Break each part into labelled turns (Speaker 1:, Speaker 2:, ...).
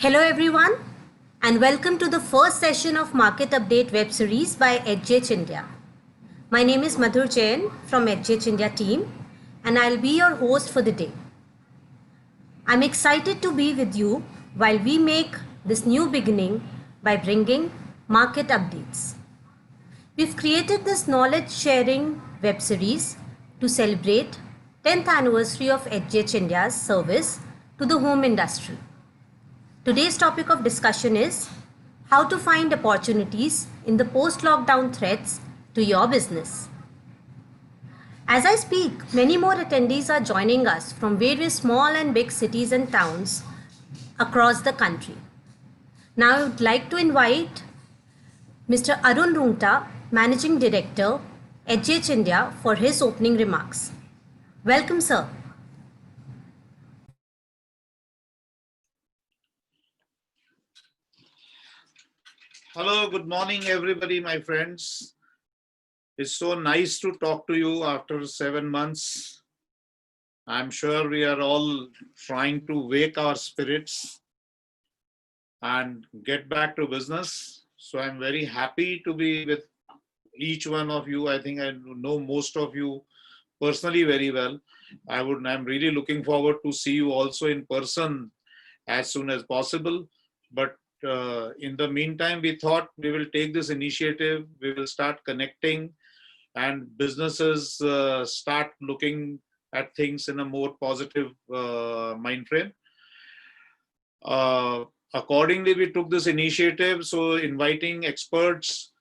Speaker 1: Hello everyone and welcome to the first session of Market Update web series by EdgeH India. My name is Madhur Jain from EdgeH India team and I'll be your host for the day. I'm excited to be with you while we make this new beginning by bringing market updates. We've created this knowledge sharing web series to celebrate 10th anniversary of EdgeH India's service to the home industry. Today's topic of discussion is how to find opportunities in the post-lockdown threats to your business. As I speak, many more attendees are joining us from various small and big cities and towns across the country. Now I would like to invite Mr. Arun Rungta, Managing Director, EdgeH India, for his opening remarks. Welcome, sir.
Speaker 2: Hello, good morning, everybody, my friends. It's so nice to talk to you after 7 months. I'm sure we are all trying to wake our spirits and get back to business. So I'm very happy to be with each one of you. I think I know most of you personally very well. I'm really looking forward to see you also in person as soon as possible. But in the meantime, we thought we will take this initiative, we will start connecting and businesses start looking at things in a more positive mind frame. Accordingly, we took this initiative, so inviting experts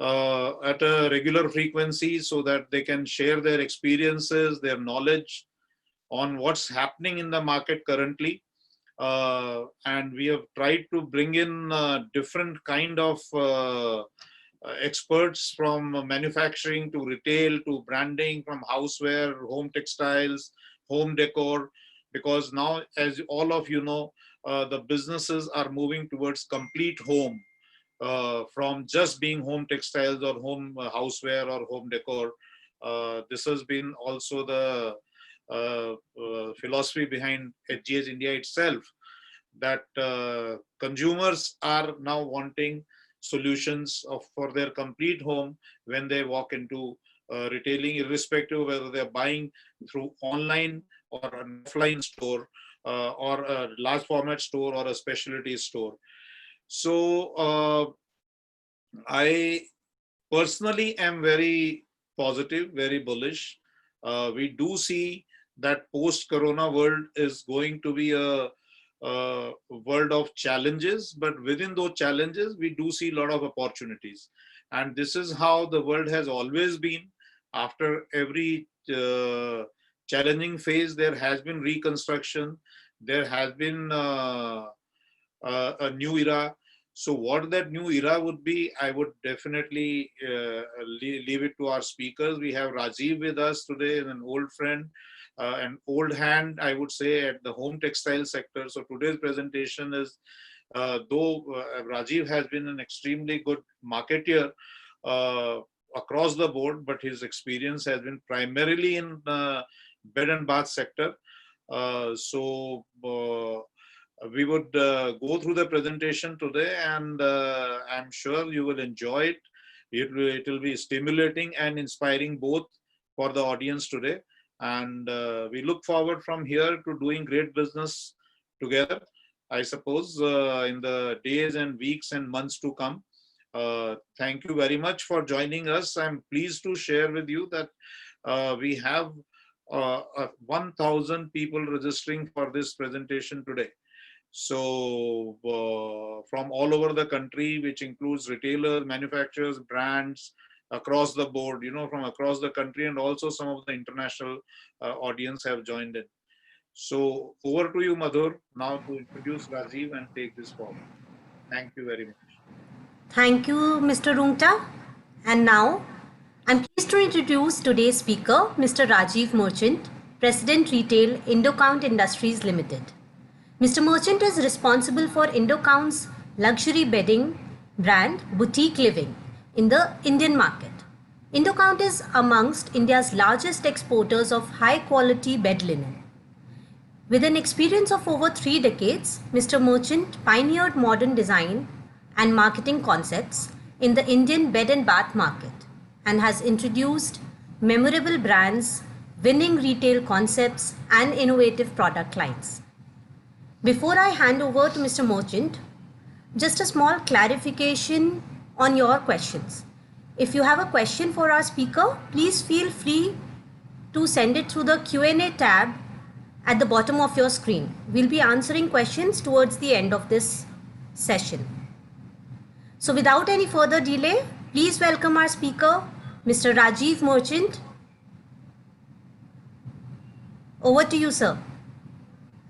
Speaker 2: at a regular frequency so that they can share their experiences, their knowledge on what's happening in the market currently. And we have tried to bring in different kind of experts from manufacturing to retail to branding, from houseware, home textiles, home decor, because now, as all of you know, the businesses are moving towards complete home, from just being home textiles or home houseware or home decor. This has been also the philosophy behind EdgeH India itself, that consumers are now wanting solutions for their complete home when they walk into retailing, irrespective of whether they're buying through online or an offline store, or a large format store or a specialty store. So I personally am very positive, very bullish. We do see that post-corona world is going to be a world of challenges, but within those challenges, we do see a lot of opportunities. And this is how the world has always been. After every challenging phase, there has been reconstruction, there has been a new era. So what that new era would be, I would definitely leave it to our speakers. We have Rajiv with us today, an old friend, an old hand, I would say, at the home textile sector. So today's presentation is, though Rajiv has been an extremely good marketeer across the board, but his experience has been primarily in bed and bath sector. So we would go through the presentation today, and I'm sure you will enjoy it. It will be stimulating and inspiring both for the audience today. And we look forward from here to doing great business together, I suppose, in the days and weeks and months to come. Thank you very much for joining us. I'm pleased to share with you that we have 1,000 people registering for this presentation today. So from all over the country, which includes retailers, manufacturers, brands, across the board, from across the country, and also some of the international audience have joined in. So over to you, Madhur, now to introduce Rajiv and take this forward. Thank you very much.
Speaker 1: Thank you, Mr. Rungta. And now, I'm pleased to introduce today's speaker, Mr. Rajiv Merchant, President Retail, Indocount Industries Limited. Mr. Merchant is responsible for Indocount's luxury bedding brand, Boutique Living, in the Indian market. Indocount is amongst India's largest exporters of high-quality bed linen. With an experience of over 3 decades, Mr. Merchant pioneered modern design and marketing concepts in the Indian bed and bath market and has introduced memorable brands, winning retail concepts, and innovative product lines. Before I hand over to Mr. Merchant, just a small clarification on your questions. If you have a question for our speaker, please feel free to send it through the Q&A tab at the bottom of your screen. We'll be answering questions towards the end of this session. So without any further delay, please welcome our speaker, Mr. Rajiv Merchant. Over to you, sir.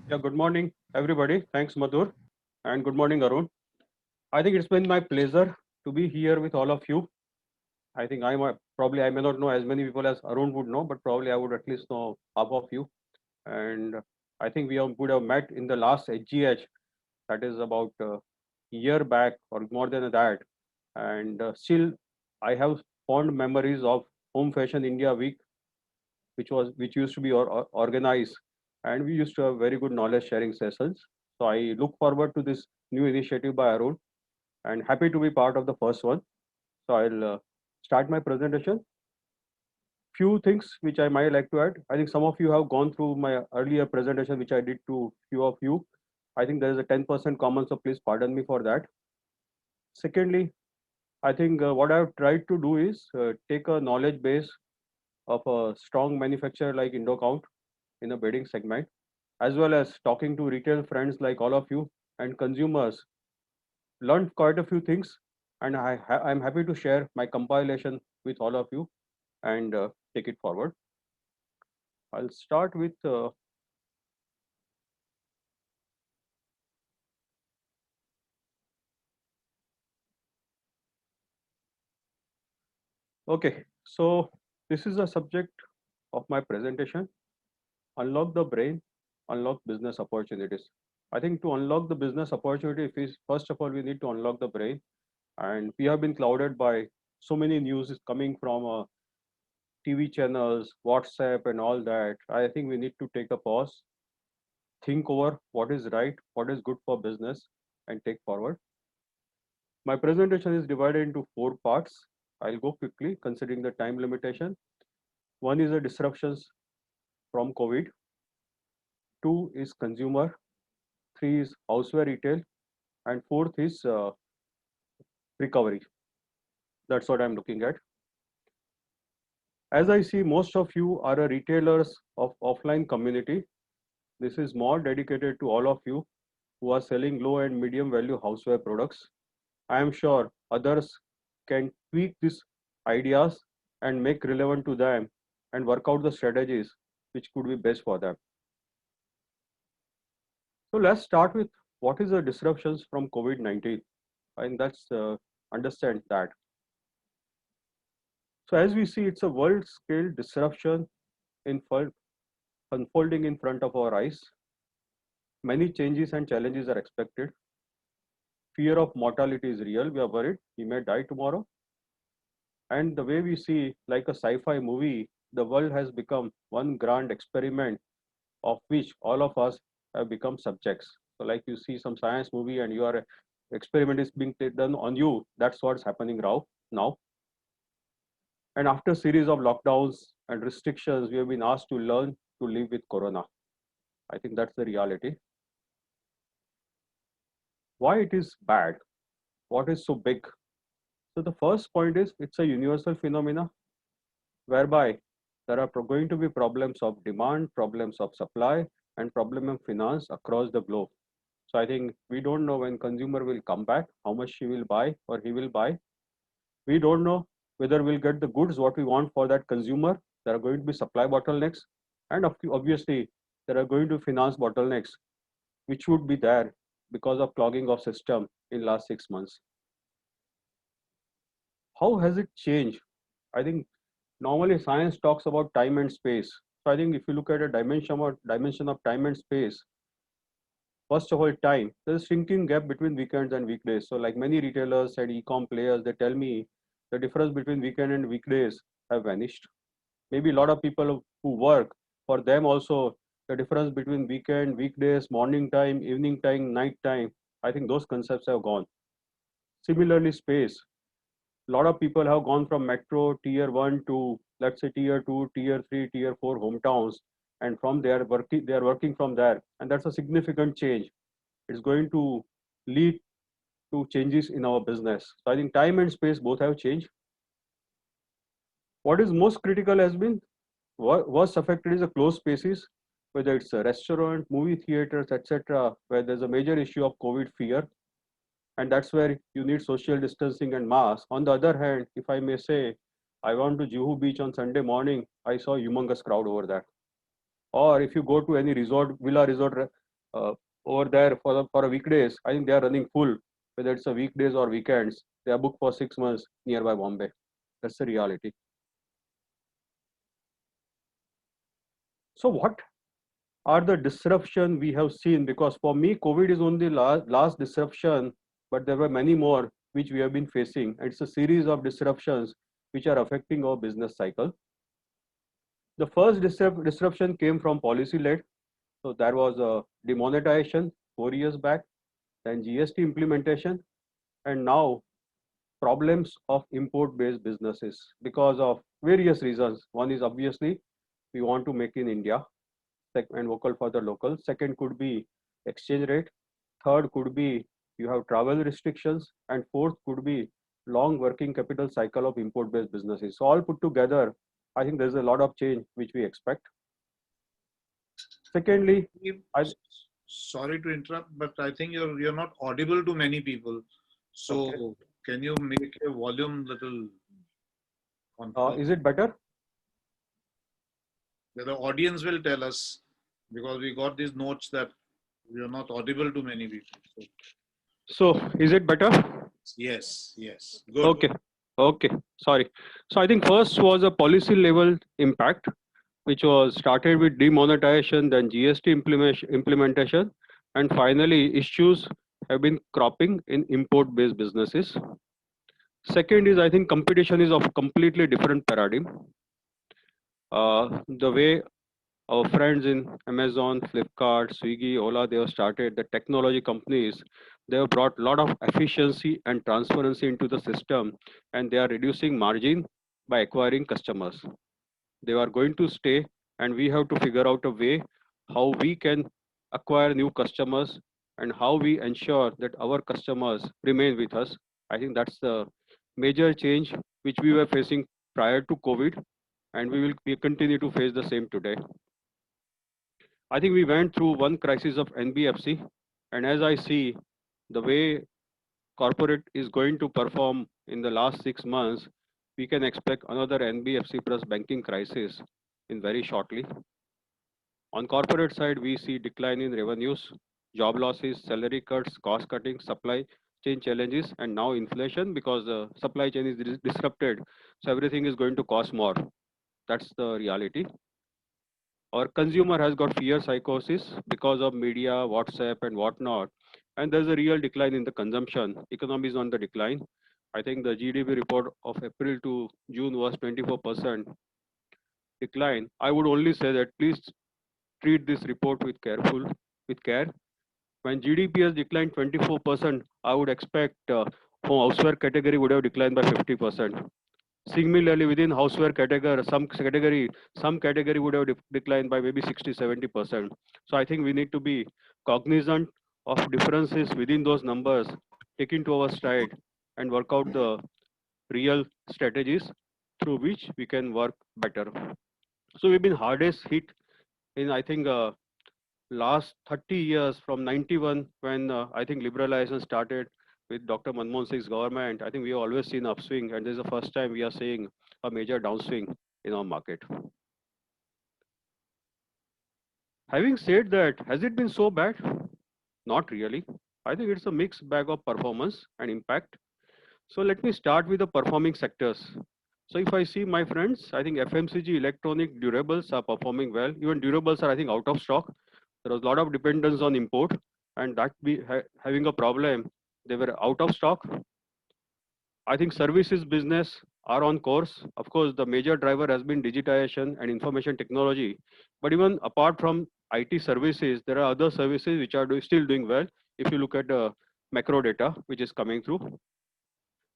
Speaker 3: Yeah, good morning, everybody. Thanks, Madhur. And good morning, Arun. I think it's been my pleasure to be here with all of you. I think I may not know as many people as Arun would know, but probably I would at least know half of you. And I think would have met in the last HGH, that is about a year back or more than that. And still, I have fond memories of Home Fashion India Week, which used to be organized, and we used to have very good knowledge sharing sessions. So I look forward to this new initiative by Arun, and happy to be part of the first one. So I'll start my presentation. Few things which I might like to add. I think some of you have gone through my earlier presentation, which I did to few of you. I think there is a 10% common, so please pardon me for that. Secondly, I think what I've tried to do is take a knowledge base of a strong manufacturer like Indocount in the bedding segment, as well as talking to retail friends like all of you and consumers, learned quite a few things, and I'm happy to share my compilation with all of you and take it forward. I'll start with okay, so this is the subject of my presentation: unlock the brain, unlock business opportunities. I think to unlock the business opportunity, first of all we need to unlock the brain, and we have been clouded by so many news coming from TV channels, WhatsApp, and all that. I think we need to take a pause, think over what is right, what is good for business, and take forward. My presentation is divided into 4 parts. I'll go quickly considering the time limitation. One is the disruptions from COVID. Two is consumer. Three is houseware retail. And fourth is recovery. That's what I'm looking at. As I see, most of you are a retailers of offline community. This is more dedicated to all of you who are selling low and medium value houseware products. I am sure others can tweak these ideas and make relevant to them and work out the strategies which could be best for them. So let's start with what is the disruptions from COVID-19, and that's understand that. So as we see, it's a world scale disruption unfolding in front of our eyes. Many changes and challenges are expected. Fear of mortality is real. We are worried we may die tomorrow. And the way we see, like a sci-fi movie, the world has become one grand experiment of which all of us have become subjects. So like you see some science movie and your experiment is being done on you, that's what's happening now. And after a series of lockdowns and restrictions, we have been asked to learn to live with Corona. I think that's the reality. Why it is bad? What is so big? So the first point is it's a universal phenomena whereby there are going to be problems of demand, problems of supply, and problem of finance across the globe. So I think we don't know when consumer will come back, how much she will buy or he will buy. We don't know whether we'll get the goods what we want for that consumer. There are going to be supply bottlenecks, and obviously there are going to be finance bottlenecks, which would be there because of clogging of system in last 6 months. How has it changed? I think normally science talks about time and space. So I think if you look at a dimension of time and space, first of all, time, there's a shrinking gap between weekends and weekdays. So like many retailers and e-com players, they tell me the difference between weekend and weekdays have vanished. Maybe a lot of people who work, for them also, the difference between weekend, weekdays, morning time, evening time, night time, I think those concepts have gone. Similarly, space. A lot of people have gone from metro tier 1 to, let's say, tier 2, tier 3, tier 4 hometowns, and from there working, they are working from there, and that's a significant change. It's going to lead to changes in our business. So I think time and space both have changed. What is most critical has been what's affected is the closed spaces, whether it's a restaurant, movie theaters, etc., where there's a major issue of COVID fear, and that's where you need social distancing and mask. On the other hand, if I may say, I went to Juhu Beach on Sunday morning, I saw a humongous crowd over there. Or if you go to any resort, villa resort uh, over there for a weekdays, I think they are running full, whether it's a weekdays or weekends. They are booked for 6 months nearby Bombay. That's the reality. So what are the disruption we have seen? Because for me, COVID is only last disruption, but there were many more which we have been facing. It's a series of disruptions which are affecting our business cycle. The first disruption came from policy led. So there was a demonetization 4 years back, then GST implementation, and now problems of import based businesses because of various reasons. One is obviously we want to make in India and vocal for the local. Second could be exchange rate. Third could be you have travel restrictions, and fourth could be long working capital cycle of import based businesses. So all put together, I think there's a lot of change which we expect. Secondly,
Speaker 2: sorry to interrupt, but I think you're not audible to many people. So okay. Can you make your volume little?
Speaker 3: Is it better?
Speaker 2: The audience will tell us, because we got these notes that we are not audible to many people.
Speaker 3: So is it better?
Speaker 2: Yes. Good.
Speaker 3: Okay. Sorry. So I think first was a policy level impact, which was started with demonetization, then GST implementation, and finally issues have been cropping in import-based businesses. Second is, I think competition is of completely different paradigm. The way our friends in Amazon, Flipkart, Swiggy, Ola, they have started, the technology companies, they have brought a lot of efficiency and transparency into the system, and they are reducing margin by acquiring customers. They are going to stay, and we have to figure out a way how we can acquire new customers and how we ensure that our customers remain with us. I think that's the major change which we were facing prior to COVID, and we continue to face the same today. I think we went through one crisis of NBFC, and as I see the way corporate is going to perform in the last 6 months, we can expect another NBFC plus banking crisis in very shortly. On corporate side, we see decline in revenues, job losses, salary cuts, cost cutting, supply chain challenges, and now inflation because the supply chain is disrupted. So everything is going to cost more. That's the reality. Our consumer has got fear psychosis because of media, WhatsApp, and whatnot. And there's a real decline in the consumption. Economy is on the decline. I think the GDP report of April to June was 24% decline. I would only say that please treat this report with care. When GDP has declined 24%, I would expect home houseware category would have declined by 50%. Similarly, within houseware category, some category would have declined by maybe 60-70%. So I think we need to be cognizant of differences within those numbers, take into our stride, and work out the real strategies through which we can work better. So we've been hardest hit in, I think, last 30 years from 91 when I think liberalization started with Dr. Manmohan Singh's government. I think we have always seen upswing, and this is the first time we are seeing a major downswing in our market. Having said that, has it been so bad? Not really. I think it's a mixed bag of performance and impact. So let me start with the performing sectors. So if I see my friends, I think FMCG, electronic, durables are performing well. Even durables are, I think, out of stock. There was a lot of dependence on import, and that having a problem, they were out of stock. I think services business are on course. Of course, the major driver has been digitization and information technology. But even apart from IT services, there are other services which are still doing well. If you look at the macro data which is coming through,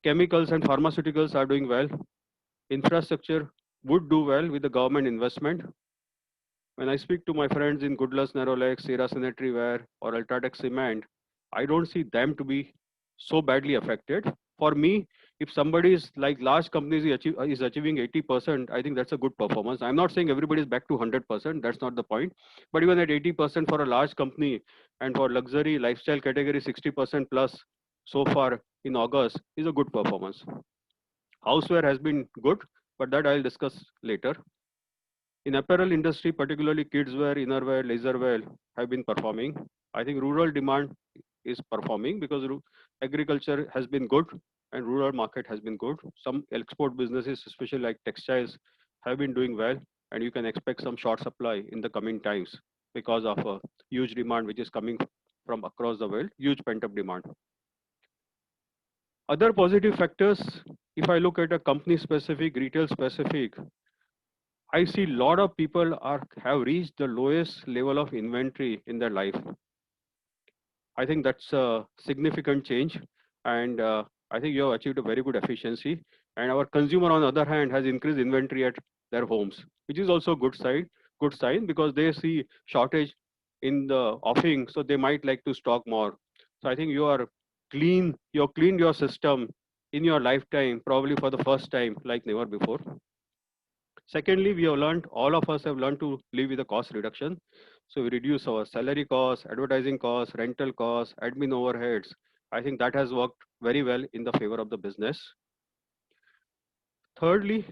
Speaker 3: chemicals and pharmaceuticals are doing well. Infrastructure would do well with the government investment. When I speak to my friends in Goodless Nerolac, Sierra Sanitary Ware, or Ultratech Cement, I don't see them to be so badly affected. For me, if somebody is like large companies is achieving 80%, I think that's a good performance. I'm not saying everybody is back to 100%. That's not the point. But even at 80% for a large company and for luxury lifestyle category, 60% plus so far in August is a good performance. Houseware has been good, but that I'll discuss later. In apparel industry, particularly kids wear, innerwear, leisure wear have been performing. I think rural demand is performing because agriculture has been good and rural market has been good. Some export businesses, especially like textiles, have been doing well, and you can expect some short supply in the coming times because of a huge demand which is coming from across the world, huge pent-up demand. Other positive factors, if I look at a company specific, retail specific, I see a lot of people have reached the lowest level of inventory in their life. I think that's a significant change, and I think you have achieved a very good efficiency. And our consumer, on the other hand, has increased inventory at their homes, which is also a good sign. Good sign because they see shortage in the offering, so they might like to stock more. So I think you are clean. You cleaned your system in your lifetime, probably for the first time, like never before. Secondly, we have learned, all of us have learned to live with a cost reduction. So we reduce our salary costs, advertising costs, rental costs, admin overheads. I think that has worked very well in the favor of the business. Thirdly,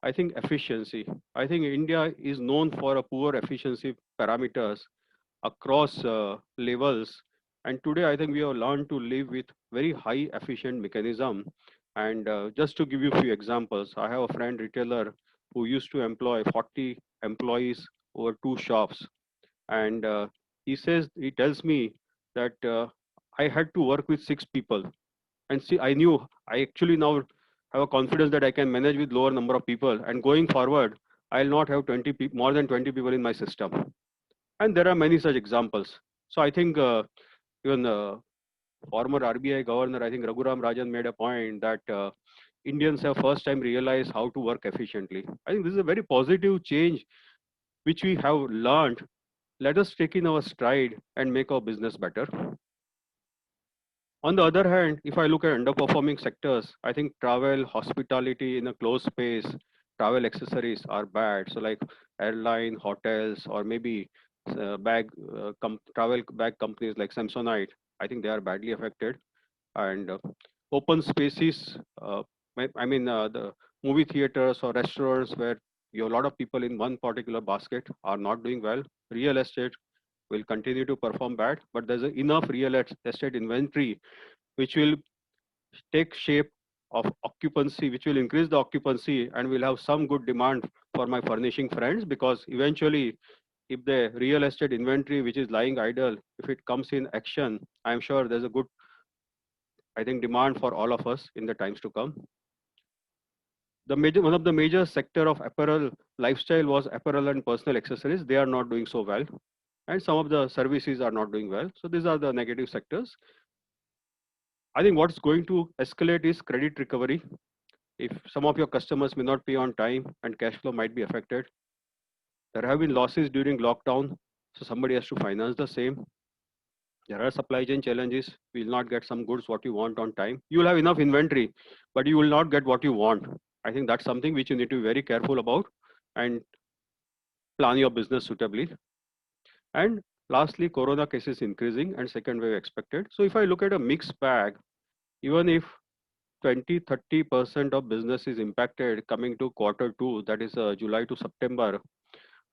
Speaker 3: I think efficiency. I think India is known for a poor efficiency parameters across levels. And today, I think we have learned to live with very high efficient mechanism. And just to give you a few examples, I have a friend retailer who used to employ 40 employees over 2 shops. And he tells me that I had to work with 6 people. And see, I knew I actually now have a confidence that I can manage with lower number of people. And going forward, I'll not have 20 people, more than 20 people in my system. And there are many such examples. So I think even former RBI governor, I think Raghuram Rajan made a point that Indians have first time realized how to work efficiently. I think this is a very positive change which we have learned. Let us take in our stride and make our business better. On the other hand, if I look at underperforming sectors, I think travel, hospitality in a closed space, travel accessories are bad. So like airline, hotels, or maybe travel bag companies like Samsonite, I think they are badly affected. And open spaces, the movie theaters or restaurants where you have a lot of people in one particular basket are not doing well. Real estate will continue to perform bad, but there's enough real estate inventory which will take shape of occupancy, which will increase the occupancy and will have some good demand for my furnishing friends, because eventually if the real estate inventory which is lying idle, if it comes in action, I'm sure there's a good, I think, demand for all of us in the times to come. One of the major sector of apparel lifestyle was apparel and personal accessories. They are not doing so well. And some of the services are not doing well. So these are the negative sectors. I think what's going to escalate is credit recovery. If some of your customers may not pay on time and cash flow might be affected. There have been losses during lockdown, so somebody has to finance the same. There are supply chain challenges. You will not get some goods what you want on time. You will have enough inventory, but you will not get what you want. I think that's something which you need to be very careful about and plan your business suitably. And lastly, corona cases increasing and second wave expected. So if I look at a mixed bag, even if 20-30% of business is impacted coming to Q2, that is July to September,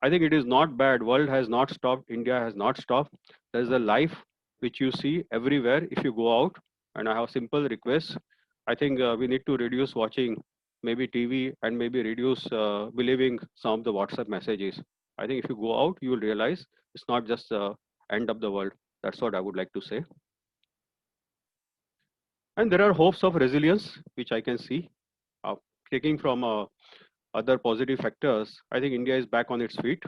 Speaker 3: I think it is not bad. World has not stopped. India has not stopped. There is a life which you see everywhere if you go out. And I have a simple request. I think we need to reduce watching maybe TV and maybe reduce believing some of the WhatsApp messages. I think if you go out, you will realize it's not just the end of the world. That's what I would like to say. And there are hopes of resilience, which I can see. Taking from other positive factors, I think India is back on its feet.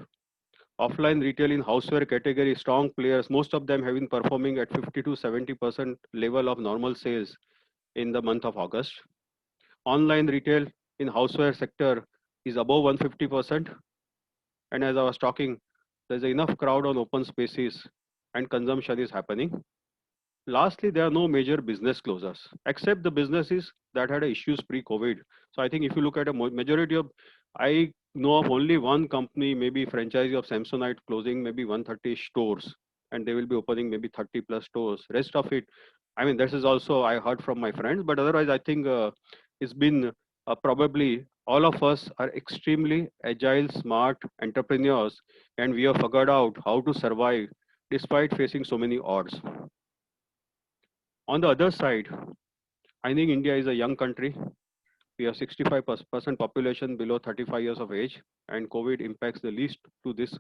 Speaker 3: Offline retail in houseware category, strong players, most of them have been performing at 50 to 70% level of normal sales in the month of August. Online retail in houseware sector is above 150%. And as I was talking, there's enough crowd on open spaces and consumption is happening. Lastly, there are no major business closures except the businesses that had issues pre-COVID. So I think if you look at a majority of, I know of only one company, maybe franchisee of Samsonite closing maybe 130 stores, and they will be opening maybe 30 plus stores. Rest of it, I mean, this is also I heard from my friends, but otherwise I think it's been probably all of us are extremely agile, smart entrepreneurs, and we have figured out how to survive despite facing so many odds. On the other side, I think India is a young country. We have 65% population below 35 years of age, and COVID impacts the least to this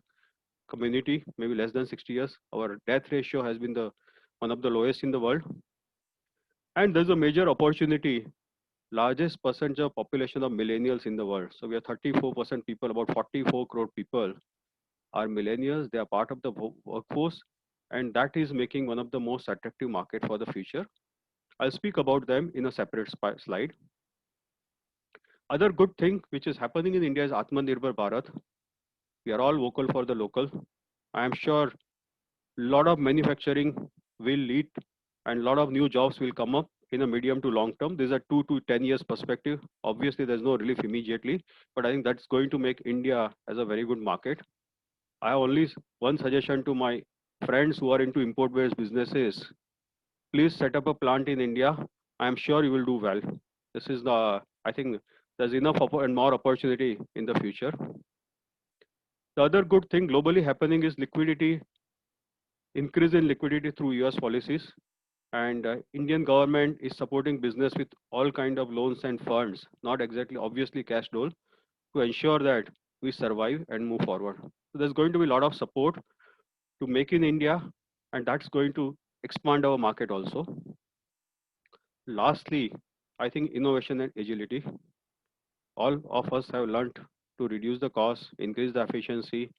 Speaker 3: community, maybe less than 60 years. Our death ratio has been the one of the lowest in the world. And there's a major opportunity, largest percentage of population of millennials in the world. So we have 34% people, about 44 crore people are millennials. They are part of the workforce, and that is making one of the most attractive market for the future. I'll speak about them in a separate slide. Other good thing which is happening in India is Atmanirbhar Bharat. We are all vocal for the local. I am sure a lot of manufacturing will lead and a lot of new jobs will come up in a medium to long term. These are 2 to 10 years perspective. Obviously, there's no relief immediately, but I think that's going to make India as a very good market. I have only one suggestion to my friends who are into import-based businesses. Please set up a plant in India. I am sure you will do well. This is the, I think there's enough and more opportunity in the future. The other good thing globally happening is liquidity, increase in liquidity through US policies. And Indian government is supporting business with all kind of loans and funds, not exactly obviously cash dole, to ensure that we survive and move forward. So there's going to be a lot of support to make in India, and that's going to expand our market also. Lastly, I think innovation and agility. All of us have learned to reduce the cost, increase the efficiency.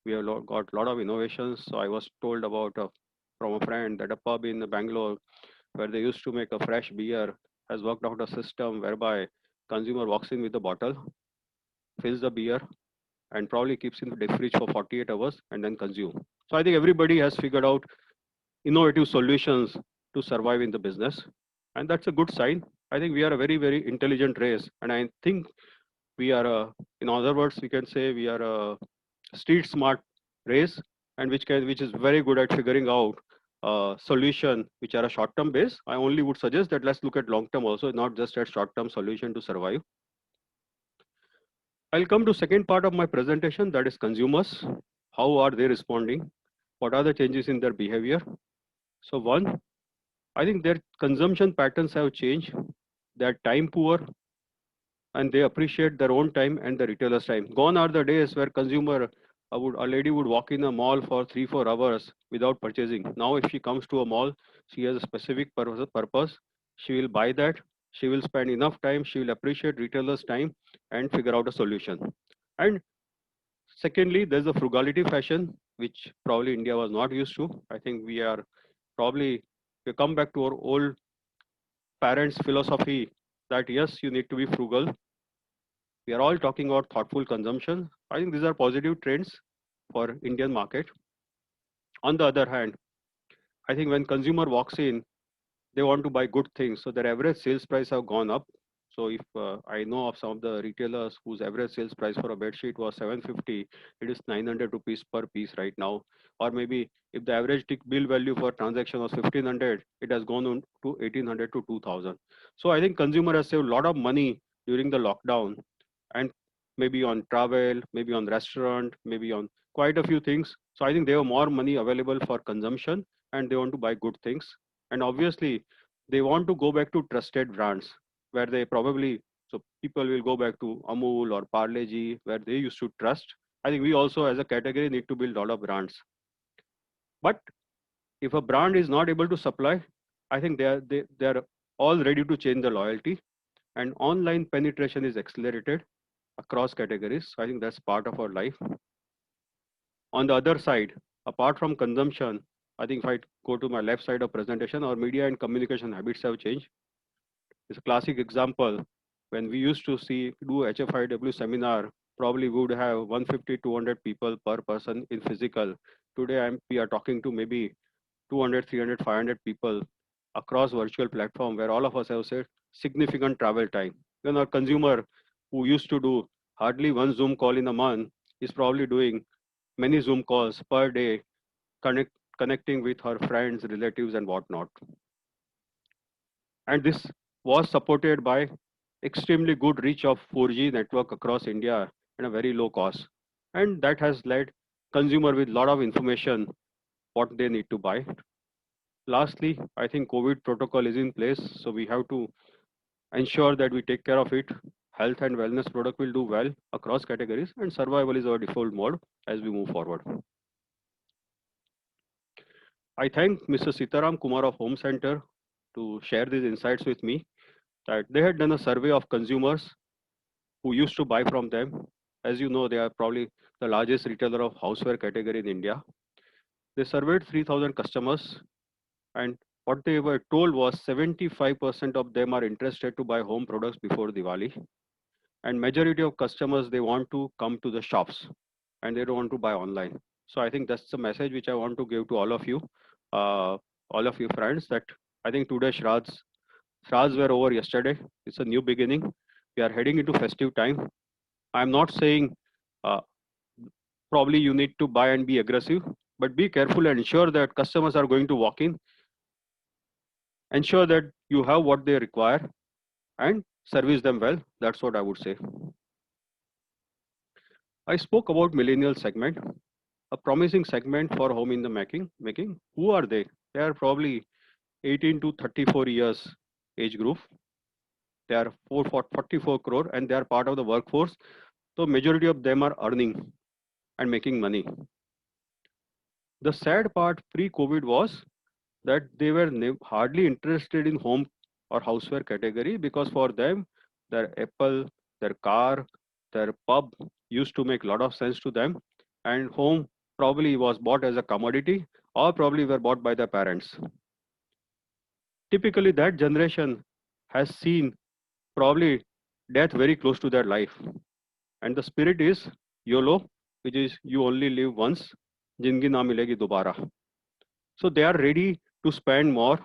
Speaker 3: We have got a lot of innovations. So I was told about from a friend that a pub in Bangalore where they used to make a fresh beer has worked out a system whereby consumer walks in with a bottle, fills the beer, and probably keeps in the deep fridge for 48 hours and then consume. So I think everybody has figured out innovative solutions to survive in the business, and that's a good sign. I think we are a very, very intelligent race, and I think we are, in other words, we can say we are a street smart race, and which is very good at figuring out solution which are a short term base. I only would suggest that let's look at long term also, not just at short term solution to survive. I'll come to second part of my presentation, that is consumers. How are they responding? What are the changes in their behavior? So one, I think their consumption patterns have changed. They are time poor and they appreciate their own time and the retailer's time. Gone are the days where a lady would walk in a mall for 3-4 hours without purchasing. Now, if she comes to a mall, she has a specific purpose. She will buy that. She will spend enough time. She will appreciate retailer's time and figure out a solution. And secondly, there's a frugality fashion, which probably India was not used to. I think we are probably, we come back to our old parents' philosophy that yes, you need to be frugal. We are all talking about thoughtful consumption. I think these are positive trends for Indian market. On the other hand, I think when consumer walks in, they want to buy good things. So their average sales price have gone up. So if I know of some of the retailers whose average sales price for a bed sheet was 750, it is 900 rupees per piece right now. Or maybe if the average bill value for transaction was 1500, it has gone on to 1800 to 2000. So I think consumer has saved a lot of money during the lockdown, and maybe on travel, maybe on restaurant, maybe on quite a few things. So I think they have more money available for consumption and they want to buy good things. And obviously, they want to go back to trusted brands where they probably, so people will go back to Amul or Parle-G where they used to trust. I think we also as a category need to build a lot of brands. But if a brand is not able to supply, I think they are all ready to change the loyalty, and online penetration is accelerated across categories. So I think that's part of our life. On the other side, apart from consumption, I think if I go to my left side of presentation, our media and communication habits have changed. It's a classic example. When we used to do HFIW seminar, probably we would have 150, 200 people per person in physical. Today, we are talking to maybe 200, 300, 500 people across virtual platform where all of us have said significant travel time. When our consumer who used to do hardly one Zoom call in a month is probably doing many Zoom calls per day, connecting with her friends, relatives, and whatnot. And this was supported by extremely good reach of 4G network across India and a very low cost. And that has led consumer with lot of information what they need to buy. Lastly, I think COVID protocol is in place, so we have to ensure that we take care of it. Health and wellness product will do well across categories, and survival is our default mode as we move forward. I thank Mr. Sitaram Kumar of Home Center to share these insights with me, that they had done a survey of consumers who used to buy from them. As you know, they are probably the largest retailer of houseware category in India. They surveyed 3,000 customers, and what they were told was 75% of them are interested to buy home products before Diwali. And majority of customers, they want to come to the shops and they don't want to buy online. So I think that's the message which I want to give to all of you friends, that I think today Shraddhs were over yesterday. It's a new beginning. We are heading into festive time. I'm not saying uh, probably you need to buy and be aggressive, but be careful and ensure that customers are going to walk in. Ensure that you have what they require and service them well. That's what I would say. I spoke about millennial segment, a promising segment for home in the making. Who are they? They are probably 18 to 34 years age group. They are 44 crore and they are part of the workforce. So majority of them are earning and making money. The sad part pre-COVID was that they were hardly interested in home or houseware category, because for them, their Apple, their car, their pub used to make a lot of sense to them, and home probably was bought as a commodity or probably were bought by their parents. Typically, that generation has seen probably death very close to their life, and the spirit is YOLO, which is you only live once, Jindagi na milegi dobara. So they are ready to spend more.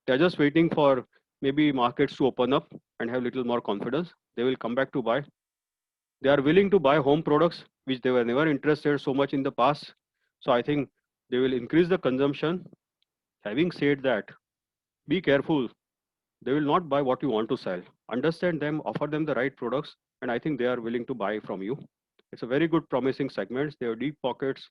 Speaker 3: They're just waiting for maybe markets to open up and have little more confidence. They will come back to buy. They are willing to buy home products which they were never interested so much in the past. So I think they will increase the consumption. Having said that, be careful. They will not buy what you want to sell. Understand them, offer them the right products, and I think they are willing to buy from you. It's a very good promising segment. They have deep pockets.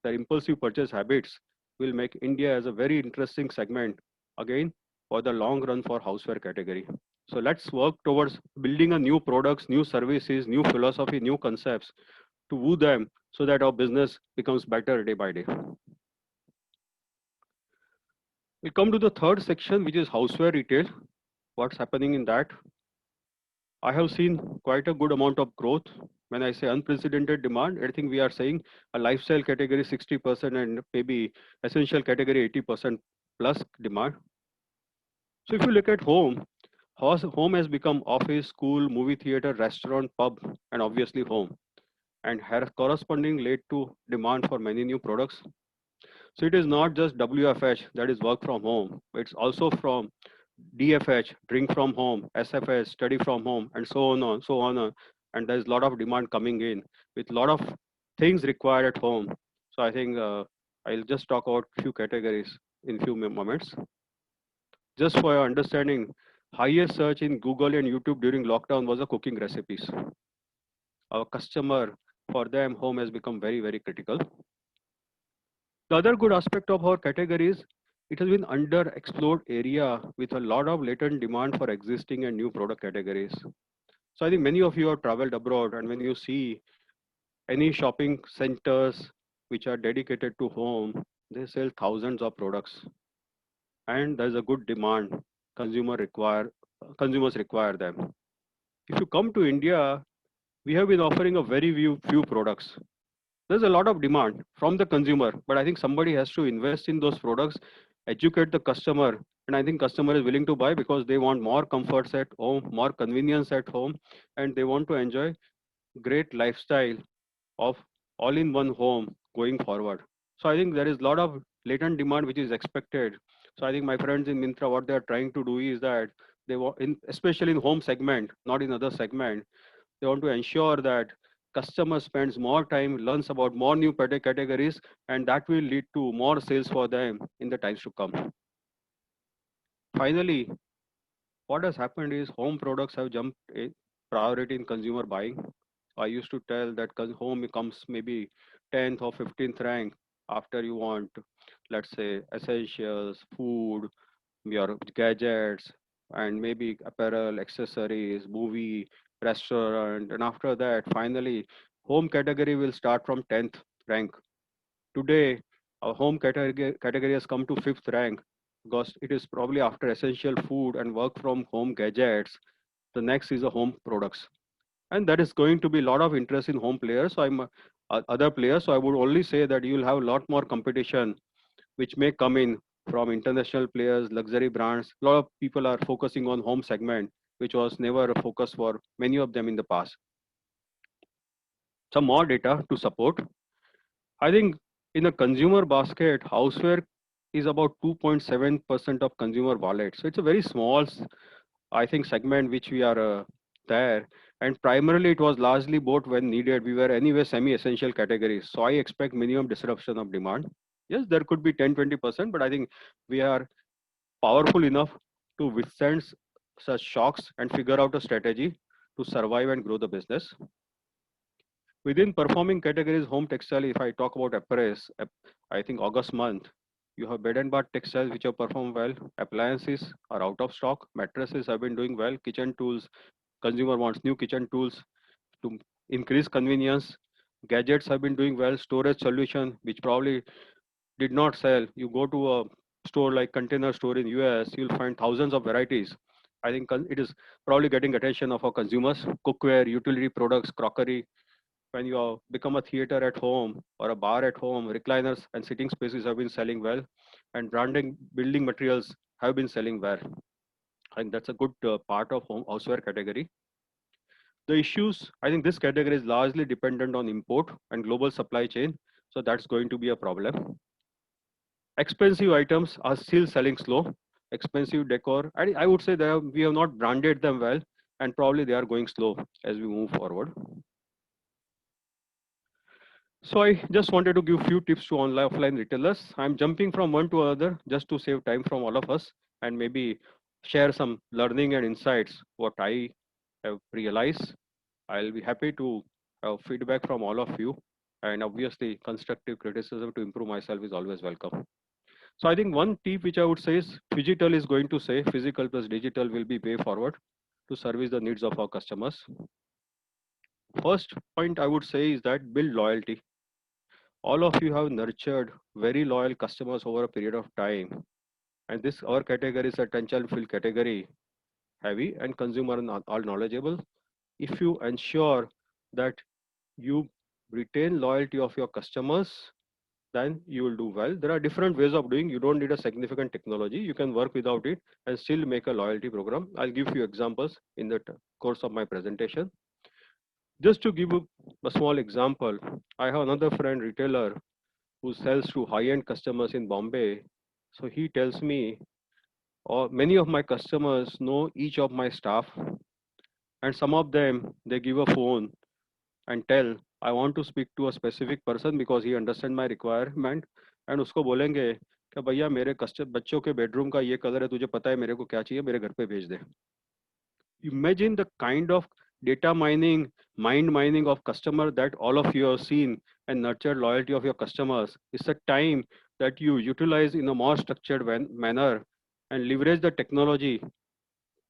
Speaker 3: Their impulsive purchase habits will make India as a very interesting segment again for the long run for houseware category. So let's work towards building a new products, new services, new philosophy, new concepts to woo them so that our business becomes better day by day. We come to the third section, which is houseware retail. What's happening in that? I have seen quite a good amount of growth. When I say unprecedented demand, I think we are saying a lifestyle category 60% and maybe essential category 80% plus demand. So if you look at home has become office, school, movie theater, restaurant, pub, and obviously home, and has corresponding led to demand for many new products. So it is not just WFH, that is work from home. It's also from DFH, drink from home, SFH, study from home, and so on. And there's a lot of demand coming in with a lot of things required at home. So I think I'll just talk about few categories in few moments. Just for your understanding, highest search in Google and YouTube during lockdown was the cooking recipes. Our customer, for them, home has become very, very critical. The other good aspect of our category is it has been underexplored area with a lot of latent demand for existing and new product categories. So I think many of you have traveled abroad, and when you see any shopping centers which are dedicated to home, they sell thousands of products, and there's a good demand. Consumers require them. If you come to India, we have been offering a very few products. there's a lot of demand from the consumer, but I think somebody has to invest in those products, educate the customer, and I think customer is willing to buy because they want more comforts at home, more convenience at home, and they want to enjoy great lifestyle of all-in-one home going forward. So I think there is a lot of latent demand which is expected. So I think my friends in Mintra, what they are trying to do is that they want, in, especially in home segment, not in other segment, they want to ensure that customer spends more time, learns about more new product categories, and that will lead to more sales for them in the times to come. Finally, what has happened is home products have jumped in priority in consumer buying. I used to tell that home comes maybe 10th or 15th rank after you want, let's say, essentials, food, your gadgets, and maybe apparel, accessories, movie, restaurant. And after that, finally, home category will start from 10th rank. Today, our home category has come to 5th rank because it is probably after essential food and work from home gadgets. The next is the home products, and that is going to be a lot of interest in home players. So other players. So I would only say that you will have a lot more competition, which may come in from international players, luxury brands. A lot of people are focusing on home segment, which was never a focus for many of them in the past. Some more data to support. I think in a consumer basket, houseware is about 2.7% of consumer wallet. So it's a very small, I think, segment which we are there. And primarily it was largely bought when needed. We were anyway semi-essential categories. So I expect minimum disruption of demand. Yes, there could be 10-20%, but I think we are powerful enough to withstand such shocks and figure out a strategy to survive and grow the business. Within performing categories, home textile, if I talk about apparels, I think August month, you have bed and bath textiles which have performed well. Appliances are out of stock. Mattresses have been doing well. Kitchen tools, consumer wants new kitchen tools to increase convenience. Gadgets have been doing well. Storage solution, which probably did not sell. You go to a store like Container Store in US, you'll find thousands of varieties. I think it is probably getting attention of our consumers. Cookware, utility products, crockery. When you become a theater at home or a bar at home, recliners and sitting spaces have been selling well, and branding building materials have been selling well. I think that's a good part of home houseware category. The issues, I think this category is largely dependent on import and global supply chain, so that's going to be a problem. Expensive items are still selling slow. Expensive decor, and I would say that we have not branded them well, and probably they are going slow as we move forward. So I just wanted to give few tips to online offline retailers. I'm jumping from one to another just to save time from all of us and maybe share some learning and insights what I have realized. I'll be happy to have feedback from all of you, and obviously constructive criticism to improve myself is always welcome. So I think one tip which I would say is phygital is going to say physical plus digital will be way forward to service the needs of our customers. First point I would say is that build loyalty. All of you have nurtured very loyal customers over a period of time, and this our category is a touch and feel category, heavy and consumer all knowledgeable. If you ensure that you retain loyalty of your customers, then you will do well. There are different ways of doing. You don't need a significant technology. You can work without it and still make a loyalty program. I'll give you examples in the course of my presentation. Just to give a small example, I have another friend retailer who sells to high-end customers in Bombay. So he tells me, many of my customers know each of my staff, and some of them they give a phone and tell, I want to speak to a specific person because he understands my requirement, and उसको बोलेंगे कि भैया मेरे बच्चों के bedroom का ये colour है, तुझे पता है मेरे को क्या चाहिए, मेरे घर पे भेज दे. Imagine the kind of data mining, mind mining of customer that all of you have seen and nurtured loyalty of your customers. It's a time that you utilize in a more structured manner and leverage the technology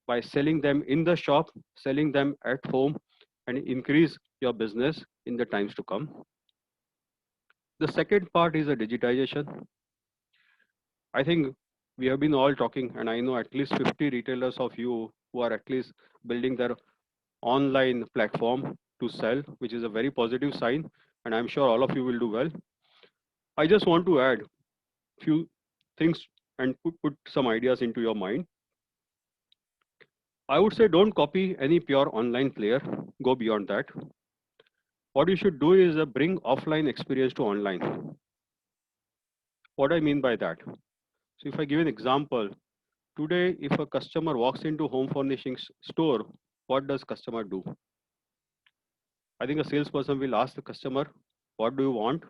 Speaker 3: by selling them in the shop, selling them at home, and increase your business in the times to come. The second part is the digitization. I think we have been all talking, and I know at least 50 retailers of you who are at least building their online platform. to sell, which is a very positive sign, and I'm sure all of you will do well. I just want to add few things and put some ideas into your mind. I would say don't copy any pure online player, go beyond that. What you should do is bring offline experience to online. What I mean by that? So if I give an example, today if a customer walks into home furnishings store, what does customer do? I think a salesperson will ask the customer, what do you want?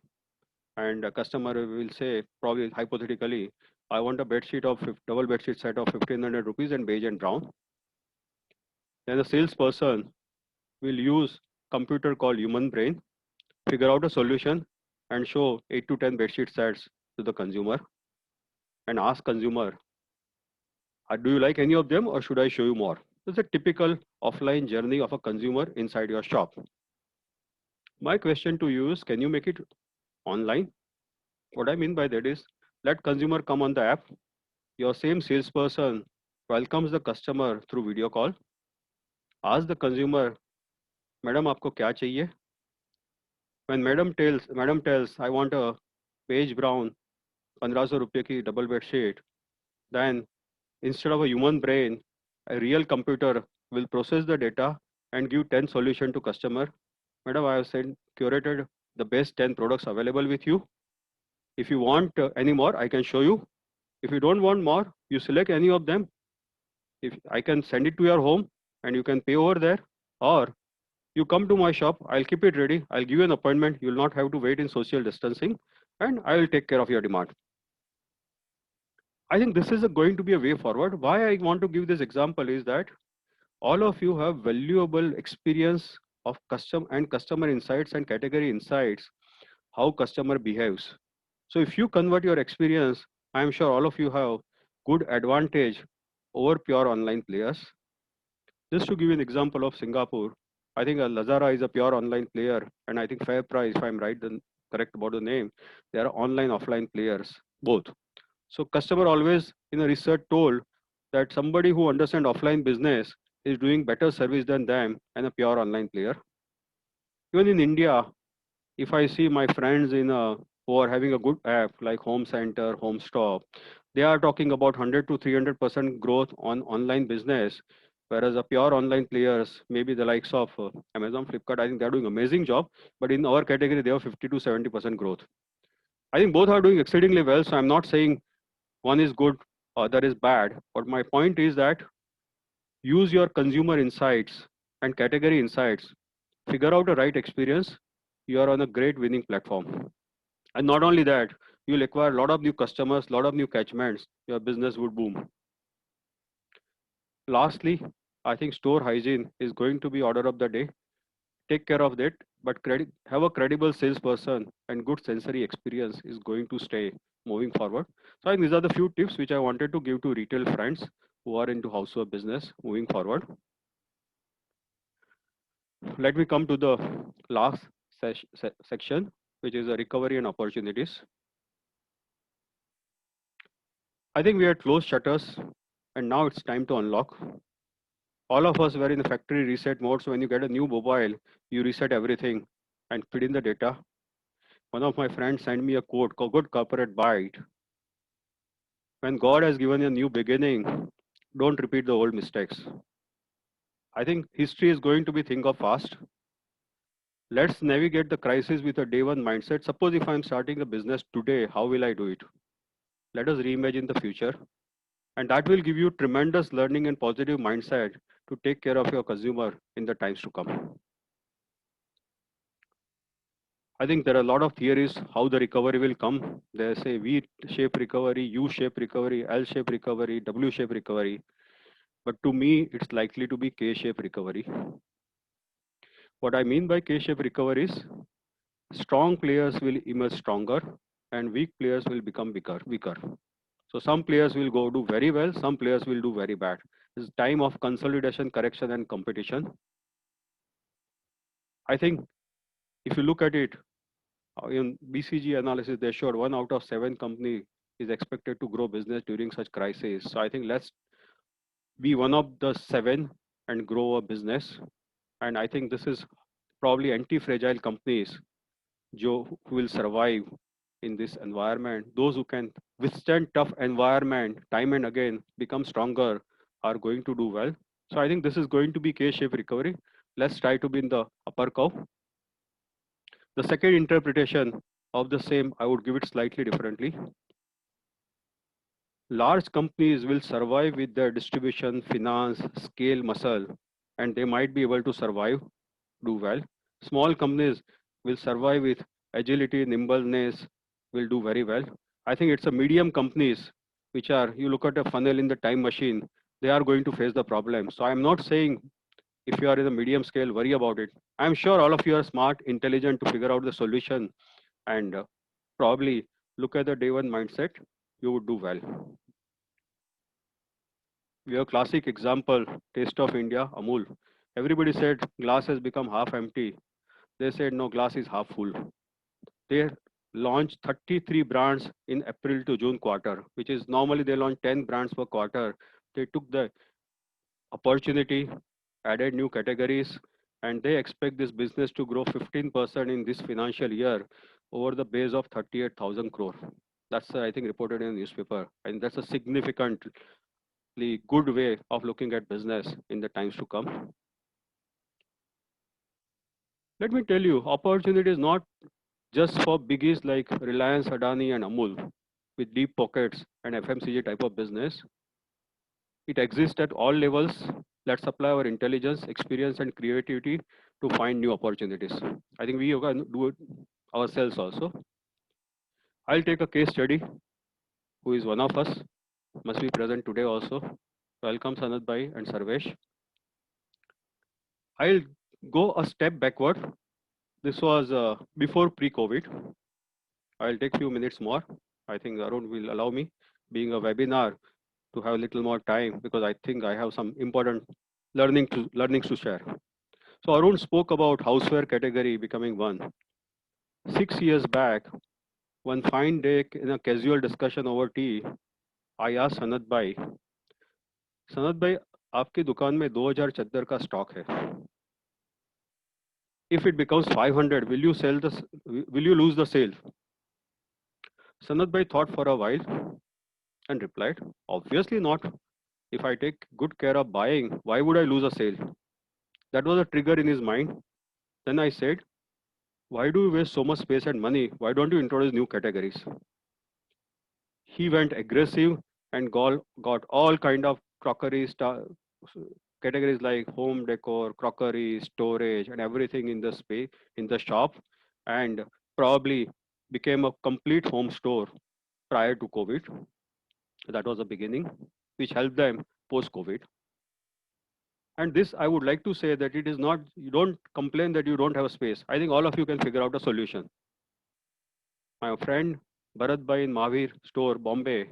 Speaker 3: And a customer will say, probably hypothetically, I want a bed sheet of double bed sheet set of 1500 rupees and beige and brown. Then the salesperson will use computer called human brain, figure out a solution and show 8 to 10 bed sheet sets to the consumer and ask consumer, do you like any of them or should I show you more? It's a typical offline journey of a consumer inside your shop. My question to you is, can you make it online? What I mean by that is, let consumer come on the app. Your same salesperson welcomes the customer through video call. Ask the consumer, Madam, aapko kya chahiye? When madam tells, I want a beige brown 1500 rupees ki double bed sheet, then instead of a human brain, a real computer will process the data and give 10 solution to customer. Madam, I have curated the best 10 products available with you. If you want any more, I can show you. If you don't want more, you select any of them. If I can send it to your home and you can pay over there, or you come to my shop, I'll keep it ready. I'll give you an appointment. You'll not have to wait in social distancing and I will take care of your demand. I think this is going to be a way forward. Why I want to give this example is that all of you have valuable experience of customer insights and category insights, how customer behaves. So if you convert your experience, I'm sure all of you have good advantage over pure online players. Just to give you an example of Singapore, I think Lazada is a pure online player, and I think FairPrice, if I'm right, then correct about the name, they are online, offline players, both. So customer always in a research told that somebody who understands offline business is doing better service than them and a pure online player. Even in India, if I see my friends who are having a good app like Home Center, Home Stop, they are talking about 100 to 300% growth on online business, whereas a pure online players, maybe the likes of Amazon, Flipkart, I think they're doing amazing job, but in our category, they have 50 to 70% growth. I think both are doing exceedingly well, so I'm not saying one is good, other is bad, but my point is that use your consumer insights and category insights, figure out the right experience, you are on a great winning platform. And not only that, you'll acquire a lot of new customers, a lot of new catchments, your business would boom. Lastly, I think store hygiene is going to be order of the day. Take care of that, but have a credible salesperson and good sensory experience is going to stay moving forward. So I think these are the few tips which I wanted to give to retail friends who are into household business moving forward. Let me come to the last section, which is a recovery and opportunities. I think we had closed shutters and now it's time to unlock. All of us were in the factory reset mode. So when you get a new mobile, you reset everything and feed in the data. One of my friends sent me a quote called "Good Corporate Bite." When God has given you a new beginning, don't repeat the old mistakes. I think history is going to be think of fast. Let's navigate the crisis with a day one mindset. Suppose if I'm starting a business today, how will I do it? Let us reimagine the future. And that will give you tremendous learning and positive mindset to take care of your consumer in the times to come. I think there are a lot of theories how the recovery will come. They say V-shape recovery, U-shape recovery, L-shape recovery, W-shape recovery. But to me, it's likely to be K-shape recovery. What I mean by K-shape recovery is strong players will emerge stronger and weak players will become weaker. So some players will go do very well, some players will do very bad. It's time of consolidation, correction, and competition. I think if you look at it, in BCG analysis, they showed 1 out of 7 company is expected to grow business during such crisis. So I think let's be one of the 7 and grow a business. And I think this is probably anti-fragile companies who will survive in this environment. Those who can withstand tough environment time and again, become stronger, are going to do well. So I think this is going to be K-shaped recovery. Let's try to be in the upper curve. The second interpretation of the same, I would give it slightly differently. Large companies will survive with their distribution, finance, scale, muscle, and they might be able to survive, do well. Small companies will survive with agility, nimbleness, will do very well. I think it's a medium companies which are, you look at a funnel in the time machine, they are going to face the problem. So I'm not saying if you are in a medium scale, worry about it. I'm sure all of you are smart, intelligent to figure out the solution and probably look at the day one mindset, you would do well. We have a classic example, Taste of India, Amul. Everybody said glass has become half empty. They said no, glass is half full. They launched 33 brands in April to June quarter, which is normally they launch 10 brands per quarter. They took the opportunity, added new categories, and they expect this business to grow 15% in this financial year over the base of 38,000 crore. That's I think reported in the newspaper, and that's a significantly good way of looking at business in the times to come. Let me tell you, opportunity is not just for biggies like Reliance, Adani, and Amul with deep pockets and FMCG type of business. It exists at all levels. Let's apply our intelligence, experience, and creativity to find new opportunities. I think we can do it ourselves also. I'll take a case study who is one of us, must be present today also. Welcome Sanat Bhai and Sarvesh. I'll go a step backward. This was before pre-COVID. I'll take few minutes more. I think Arun will allow me, being a webinar, to have a little more time because I think I have some important learnings to share. So Arun spoke about houseware category becoming one. 6 years back, one fine day in a casual discussion over tea, I asked Sanat Bhai, आपकी दुकान में 2000 चद्दर का stock है. If it becomes 500, will you lose the sale? Sanat Bhai thought for a while and replied, obviously not. If I take good care of buying, why would I lose a sale? That was a trigger in his mind. Then I said, why do you waste so much space and money? Why don't you introduce new categories? He went aggressive and got all kind of crockery categories like home decor, crockery, storage, and everything in the space in the shop, and probably became a complete home store prior to COVID. That was the beginning, which helped them post-COVID. And this, I would like to say that it is not, you don't complain that you don't have a space. I think all of you can figure out a solution. My friend Bharat Bhai in Mahavir store, Bombay,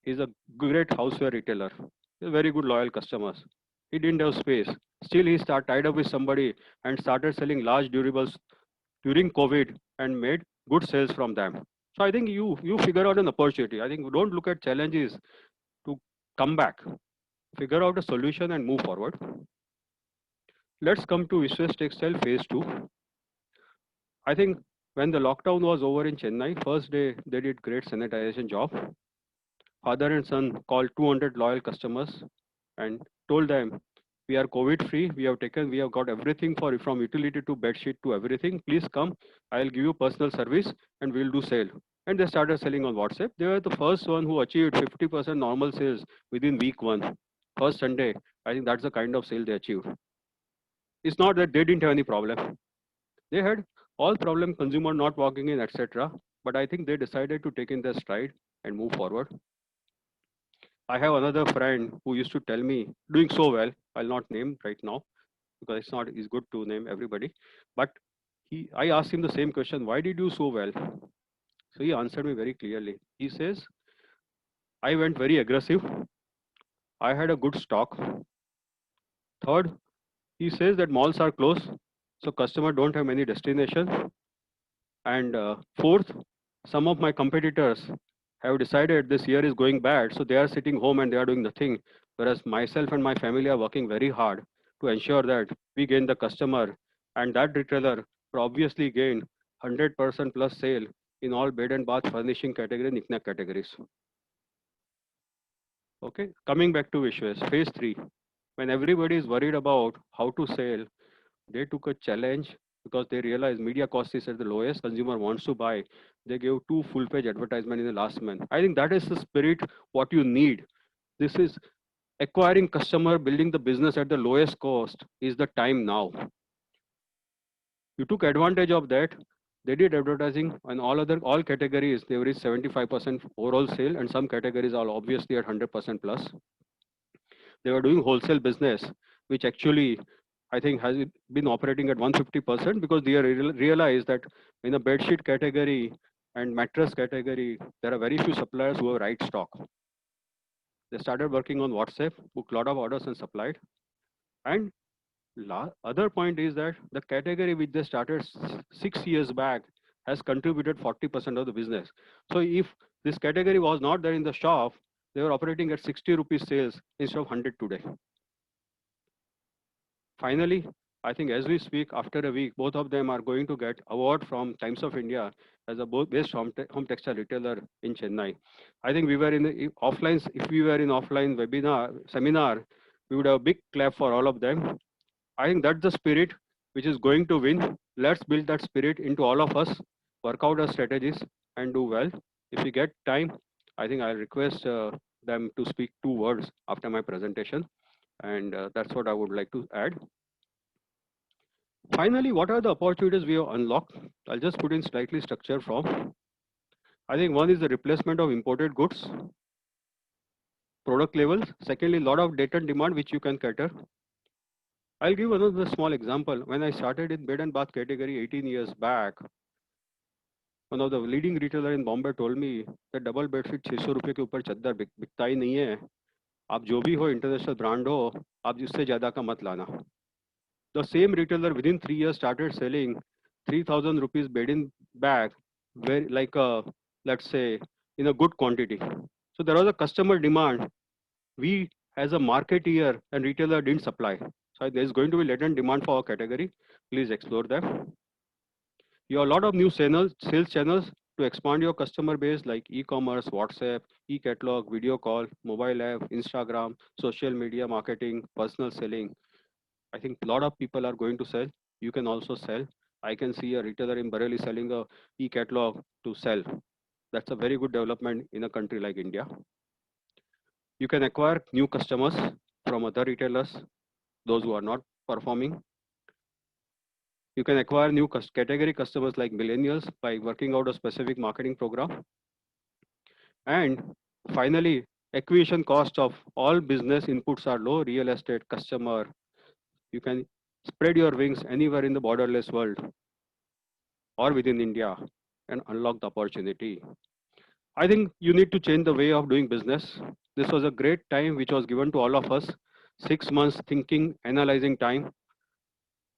Speaker 3: is a great houseware retailer. He's very good loyal customers. He didn't have space. Still, he tied up with somebody and started selling large durables during COVID and made good sales from them. So I think you figure out an opportunity. I think don't look at challenges to come back. Figure out a solution and move forward. Let's come to Vishwas Textile phase 2. I think when the lockdown was over in Chennai, first day they did great sanitization job. Father and son called 200 loyal customers and told them, we are COVID free. We have got everything from utility to bedsheet to everything. Please come. I'll give you personal service and we'll do sale. And they started selling on WhatsApp. They were the first one who achieved 50% normal sales within week 1. First Sunday, I think that's the kind of sale they achieved. It's not that they didn't have any problem. They had all problem, consumer not walking in, etc. But I think they decided to take in their stride and move forward. I have another friend who used to tell me, doing so well, I'll not name right now because it's good to name everybody. But I asked him the same question, why did you so well? So he answered me very clearly. He says, I went very aggressive. I had a good stock. Third, he says that malls are closed, so customer don't have many destinations. And fourth, some of my competitors have decided this year is going bad, so they are sitting home and they are doing nothing, whereas myself and my family are working very hard to ensure that we gain the customer And that retailer obviously gained 100% plus sale in all bed and bath furnishing category, knick-knack categories. Okay, coming back to Vishwas, phase 3. When everybody is worried about how to sell, they took a challenge because they realized media cost is at the lowest, consumer wants to buy. They gave 2 full-page advertisement in the last month. I think that is the spirit what you need. This is acquiring customer, building the business at the lowest cost is the time now. You took advantage of that. They did advertising on all categories. They reached 75% overall sale, and some categories are obviously at 100% plus. They were doing wholesale business, which actually I think has been operating at 150% because they realized that in the bedsheet category and mattress category, there are very few suppliers who have right stock. They started working on WhatsApp, booked a lot of orders and supplied. And other point is that the category which they started 6 years back has contributed 40% of the business. So if this category was not there in the shop, they were operating at 60 rupees sales instead of 100 today. Finally, I think as we speak, after a week, both of them are going to get award from Times of India as a best home textile retailer in Chennai. I think we were in the offline. If we were in offline seminar, we would have a big clap for all of them. I think that's the spirit which is going to win. Let's build that spirit into all of us, work out our strategies, and do well. If we get time, I think I'll request them to speak 2 words after my presentation. And that's what I would like to add. Finally, what are the opportunities we have unlocked? I'll just put in slightly structured form. I think one is the replacement of imported goods, product levels. Secondly, a lot of data demand which you can cater. I'll give another small example. When I started in bed and bath category 18 years back, one of the leading retailer in Bombay told me that double bedsheet 600 रुपए के ऊपर चद्दर बिकता ही नहीं है. आप जो भी हो इंटरनेशनल ब्रांड हो, आप जिससे ज्यादा का मत लाना. The same retailer within 3 years started selling 3,000 rupees bedding bag, very like a, let's say, in a good quantity. So there was a customer demand. We as a marketeer and retailer didn't supply. So there's going to be latent demand for our category. Please explore them. You have a lot of new sales channels to expand your customer base like e-commerce, WhatsApp, e-catalog, video call, mobile app, Instagram, social media marketing, personal selling. I think a lot of people are going to sell. You can also sell. I can see a retailer in Bareilly selling a e-catalog to sell. That's a very good development in a country like India. You can acquire new customers from other retailers, those who are not performing. You can acquire new category customers like millennials by working out a specific marketing program. And finally, acquisition cost of all business inputs are low, real estate, customer. You can spread your wings anywhere in the borderless world or within India and unlock the opportunity. I think you need to change the way of doing business. This was a great time which was given to all of us. 6 months thinking, analyzing time.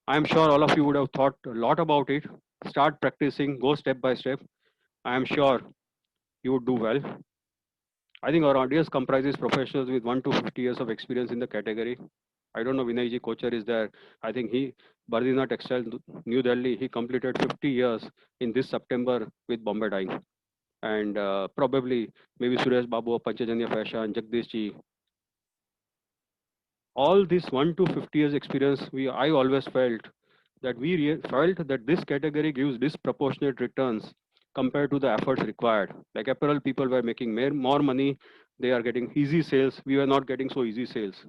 Speaker 3: I'm sure all of you would have thought a lot about it. Start practicing, go step by step. I'm sure you would do well. I think our audience comprises professionals with 1 to 50 years of experience in the category. I don't know, Vinayji Kochar is there. I think Bardina Textile, New Delhi, he completed 50 years in this September with Bombay Dyeing. And probably maybe Suresh Babu of Panchajanya Fashion, Jagdish ji. All this 1 to 50 years experience, I always felt that felt that this category gives disproportionate returns compared to the efforts required. Like apparel people were making more money, they are getting easy sales. We were not getting so easy sales.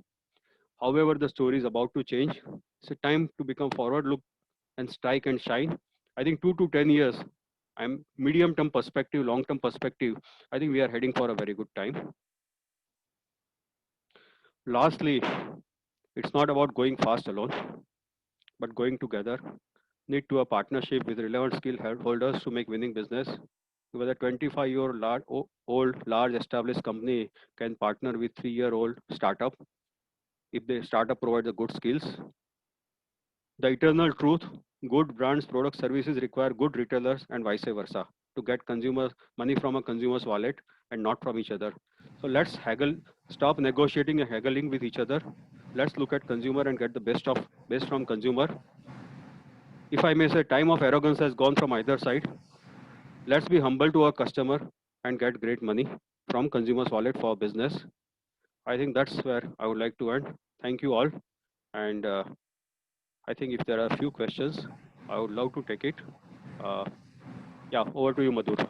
Speaker 3: However, the story is about to change. It's a time to become forward look and strike and shine. I think 2 to 10 years, I'm medium term perspective, long term perspective, I think we are heading for a very good time. Lastly, it's not about going fast alone, but going together. Need to a partnership with relevant skill holders to make winning business. Whether 25-year-old large established company can partner with 3-year-old startup if the startup provides the good skills. The eternal truth, good brands, products, services require good retailers and vice versa to get consumers money from a consumer's wallet and not from each other. So let's stop negotiating and haggling with each other. Let's look at consumer and get the best from consumer. if I may say, time of arrogance has gone from either side. Let's be humble to our customer and get great money from consumers' wallet for business. I think that's where I would like to end. Thank you all. And I think if there are a few questions, I would love to take it. Uh, yeah, over to you, Madhur.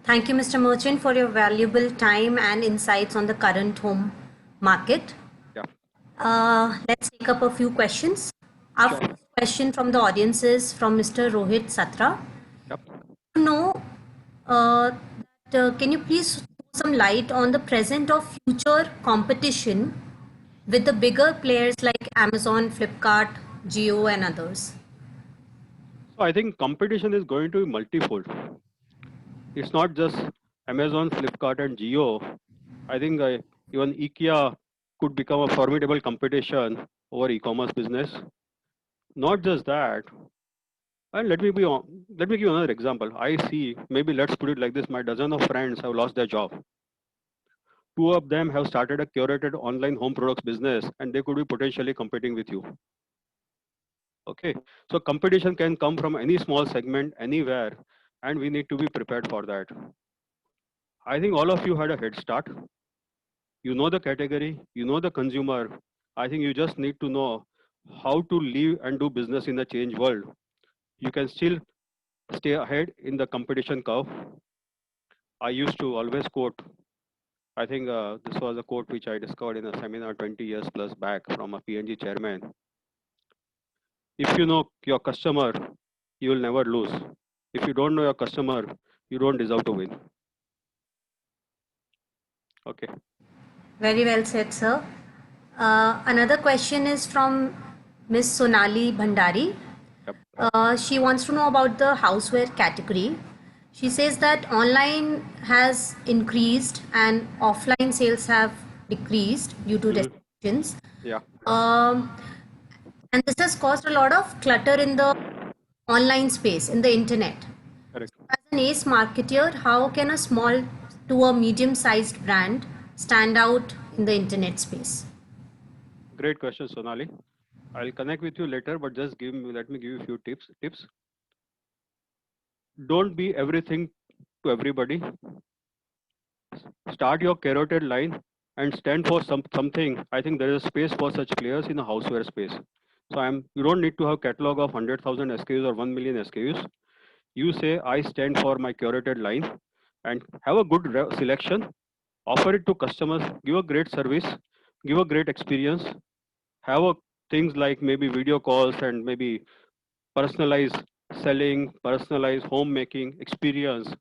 Speaker 1: Thank you, Mr. Merchant, for your valuable time and insights on the current home market.
Speaker 3: Yeah.
Speaker 1: Let's take up a few questions. Our
Speaker 3: Sure.
Speaker 1: first question from the audience is from Mr. Rohit Satra.
Speaker 3: Yep.
Speaker 1: To know, can you please throw some light on the present or future competition with the bigger players like Amazon, Flipkart, Jio, and others?
Speaker 3: So I think competition is going to be multifold. It's not just Amazon, Flipkart, and Jio. I think even IKEA could become a formidable competition over e-commerce business. Not just that, and let me give you another example. I see, maybe let's put it like this: my dozen of friends have lost their job. Two of them have started a curated online home products business, and they could be potentially competing with you. Okay, so competition can come from any small segment, anywhere, and we need to be prepared for that. I think all of you had a head start. You know the category, you know the consumer. I think you just need to know how to live and do business in a change world. You can still stay ahead in the competition curve. I used to always quote, I think this was a quote which I discovered in a seminar 20 years plus back from a PNG chairman. If you know your customer, you will never lose. If you don't know your customer, you don't deserve to win. Okay.
Speaker 1: Very well said, sir. Another question is from Miss Sonali Bhandari.
Speaker 3: Yep.
Speaker 1: She wants to know about the houseware category. She says that online has increased and offline sales have decreased due to
Speaker 3: Mhm.
Speaker 1: restrictions.
Speaker 3: Yeah.
Speaker 1: Um, and this has caused a lot of clutter in the online space, in the internet.
Speaker 3: Correct.
Speaker 1: As an ace marketer, how can a small to a medium sized brand stand out in the internet space?
Speaker 3: Great question, Sonali. I'll connect with you later, but just let me give you a few tips. Don't be everything to everybody. Start your carotid line and stand for something. I think there is a space for such players in a houseware space. So you don't need to have catalog of 100,000 SKUs or 1 million SKUs. You say, I stand for my curated line and have a good selection, offer it to customers, give a great service, give a great experience, have things like maybe video calls and maybe personalized selling, personalized homemaking experience.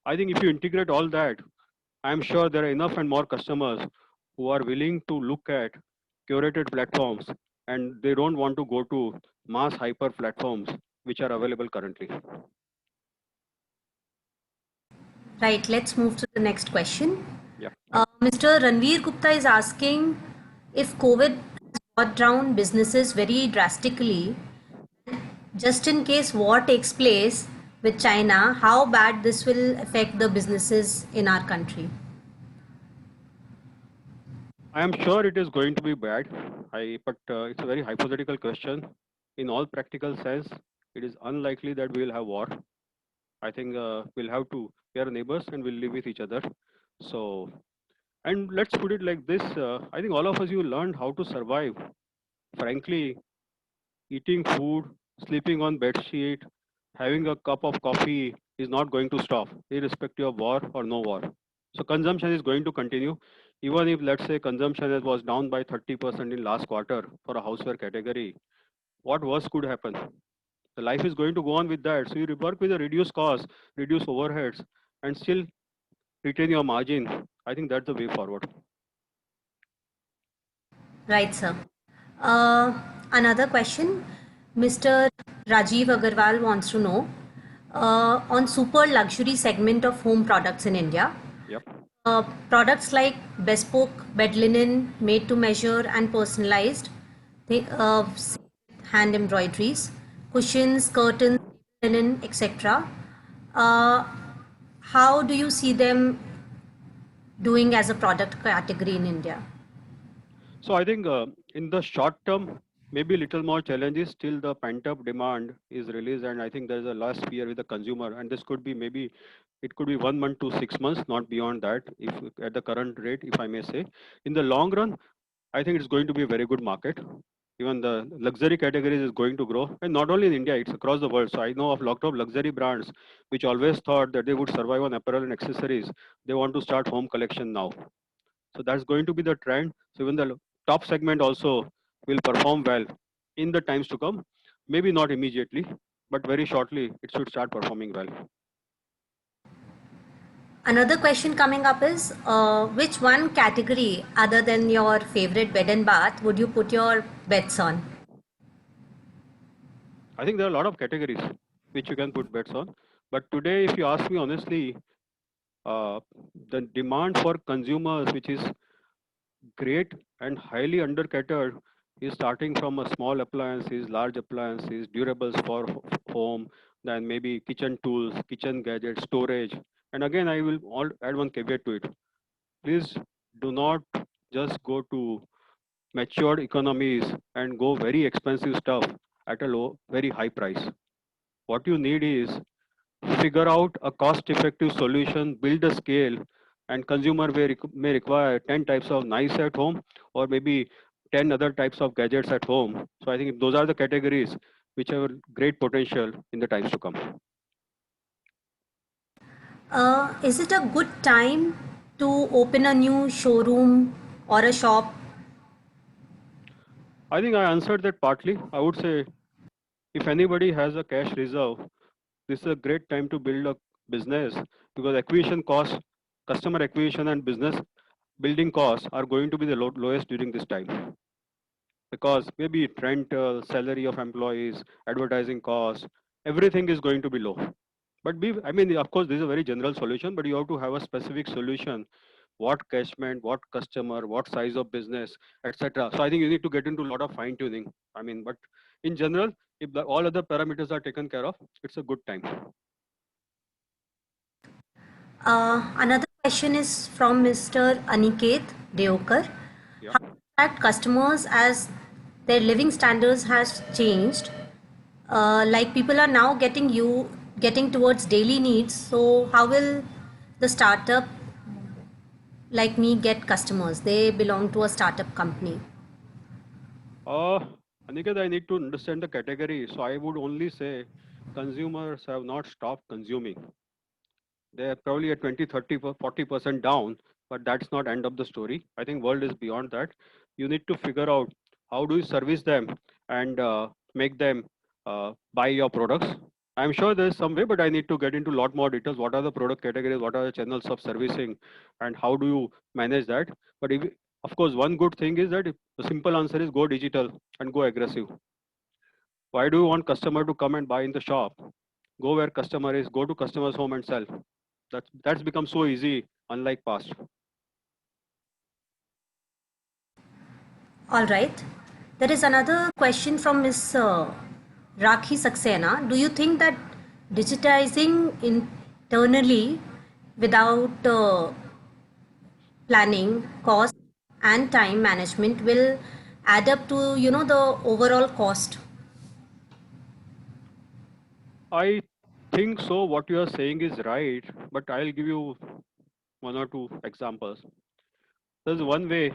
Speaker 3: I think if you integrate all that, I'm sure there are enough and more customers who are willing to look at curated platforms and they don't want to go to mass hyper platforms which are available currently.
Speaker 1: Right, let's move to the next question.
Speaker 3: Yeah.
Speaker 1: Mr. Ranveer Gupta is asking if COVID has brought down businesses very drastically, just in case war takes place with China, how bad this will affect the businesses in our country.
Speaker 3: I am sure it is going to be bad. But it's a very hypothetical question. In all practical sense, it is unlikely that we will have war. I think we are neighbors and we'll live with each other. So, and let's put it like this. I think all of us, you learned how to survive. Frankly, eating food, sleeping on bed sheet, having a cup of coffee is not going to stop, irrespective of war or no war. So consumption is going to continue, even if let's say consumption was down by 30% in last quarter for a houseware category. What worse could happen? The life is going to go on with that. So you work with a reduced cost, reduce overheads, and still retain your margin. I think that's the way forward.
Speaker 1: Right, sir. Another question. Mr. Rajiv Agarwal wants to know on super luxury segment of home products in India.
Speaker 3: Yep.
Speaker 1: Products like bespoke bed linen, made to measure, and personalized, hand embroideries, cushions, curtains, linen, etc. Uh, how do you see them doing as a product category in India?
Speaker 3: So I think in the short term, maybe little more challenges. Still, the pent-up demand is released, and I think there's a last fear with the consumer, and this could be maybe it could be 1 month to 6 months, not beyond that. If at the current rate, if I may say, in the long run, I think it's going to be a very good market. Even the luxury categories is going to grow, and not only in India, it's across the world. So I know of lot of luxury brands which always thought that they would survive on apparel and accessories. They want to start home collection now. So that's going to be the trend. So even the top segment also will perform well in the times to come. Maybe not immediately, but very shortly it should start performing well.
Speaker 1: Another question coming up is which one category other than your favorite bed and bath would you put your bets on?
Speaker 3: I think there are a lot of categories which you can put bets on. But today, if you ask me honestly, uh, the demand for consumers, which is great and highly under catered, is starting from a small appliances, large appliances, durables for home, then maybe kitchen tools, kitchen gadgets, storage. And again, I will all add one caveat to it. Please do not just go to matured economies and go very expensive stuff at a low, very high price. What you need is figure out a cost effective solution, build a scale, and consumer may require 10 types of knives at home or maybe 10 other types of gadgets at home. So I think those are the categories which have great potential in the times to come.
Speaker 1: Is it a good time to open a new showroom or a shop?
Speaker 3: I think I answered that partly. I would say if anybody has a cash reserve, this is a great time to build a business because acquisition costs, customer acquisition and business building costs are going to be the lowest during this time because maybe rental, salary of employees, advertising costs, everything is going to be low. But I mean, of course, this is a very general solution, but you have to have a specific solution. What catchment, what customer, what size of business, etc. So I think you need to get into a lot of fine tuning. I mean, but in general, if all other parameters are taken care of, it's a good time.
Speaker 1: Another question is from Mr. Aniket Deokar.
Speaker 3: Yeah.
Speaker 1: How impact customers as their living standards has changed? Like people are now getting towards daily needs. So how will the startup like me get customers? They belong to a startup company.
Speaker 3: Uh, Aniket, I need to understand the category. So I would only say consumers have not stopped consuming. They're probably at 20, 30, 40% down, but that's not end of the story. I think world is beyond that. You need to figure out how do you service them and make them buy your products. I'm sure there's some way, but I need to get into a lot more details. What are the product categories? What are the channels of servicing? And how do you manage that? But if, of course, one good thing is that the simple answer is go digital and go aggressive. Why do you want customer to come and buy in the shop? Go where customer is, go to customer's home and sell. That's become so easy, unlike past.
Speaker 1: All right. There is another question from Ms. Rakhi Saxena. Do you think that digitizing internally without planning, cost, and time management will add up to the overall cost?
Speaker 3: I think so. What you are saying is right, but I'll give you one or two examples. There's one way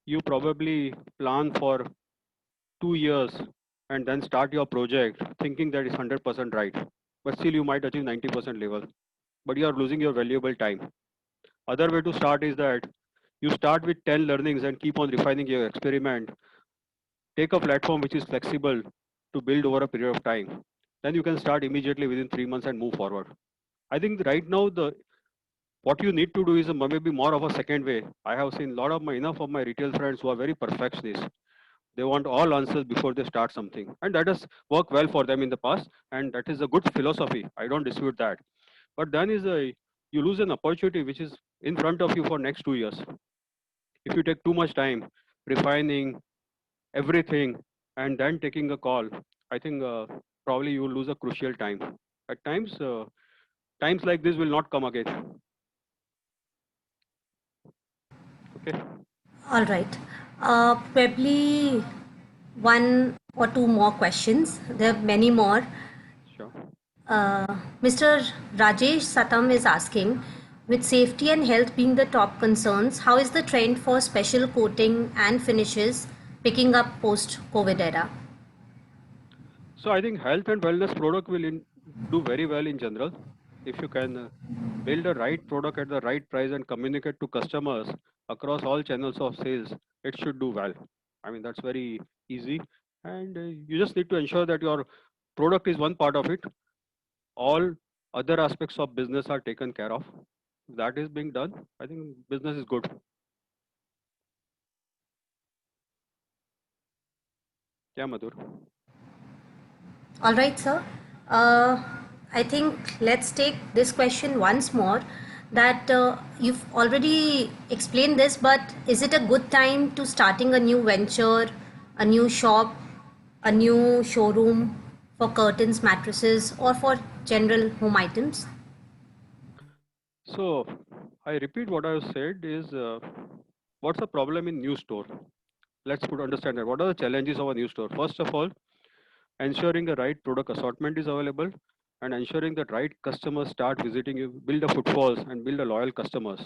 Speaker 3: you probably plan for 2 years and then start your project thinking that it's 100% right, but still you might achieve 90% level, but you are losing your valuable time. Other way to start is that you start with 10 learnings and keep on refining your experiment. Take a platform which is flexible to build over a period of time. Then you can start immediately within 3 months and move forward. I think right now the what you need to do is maybe more of a second way. I have seen a lot of enough of my retail friends who are very perfectionist. They want all answers before they start something, and that has worked well for them in the past, and that is a good philosophy. I don't dispute that. But then you lose an opportunity which is in front of you for next 2 years. If you take too much time refining everything and then taking a call, I think probably you will lose a crucial time. At times, times like this will not come again. Okay.
Speaker 1: All right. Probably one or two more questions. There are many more.
Speaker 3: Sure.
Speaker 1: Mr. Rajesh Satam is asking, with safety and health being the top concerns, how is the trend for special coating and finishes picking up post-COVID era?
Speaker 3: So I think health and wellness product will do very well in general. If you can build a right product at the right price and communicate to customers across all channels of sales, it should do well. I mean, that's very easy. And you just need to ensure that your product is one part of it. All other aspects of business are taken care of. If that is being done, I think business is good. Yeah, Madhur.
Speaker 1: All right, sir. Uh, I think let's take this question once more. That you've already explained this, but is it a good time to starting a new venture, a new shop, a new showroom for curtains, mattresses, or for general home items?
Speaker 3: So I repeat what I said is what's the problem in new store? Let's put understand that. What are the challenges of a new store? First of all, ensuring the right product assortment is available and ensuring that right customers start visiting you, build a footfalls and build a loyal customers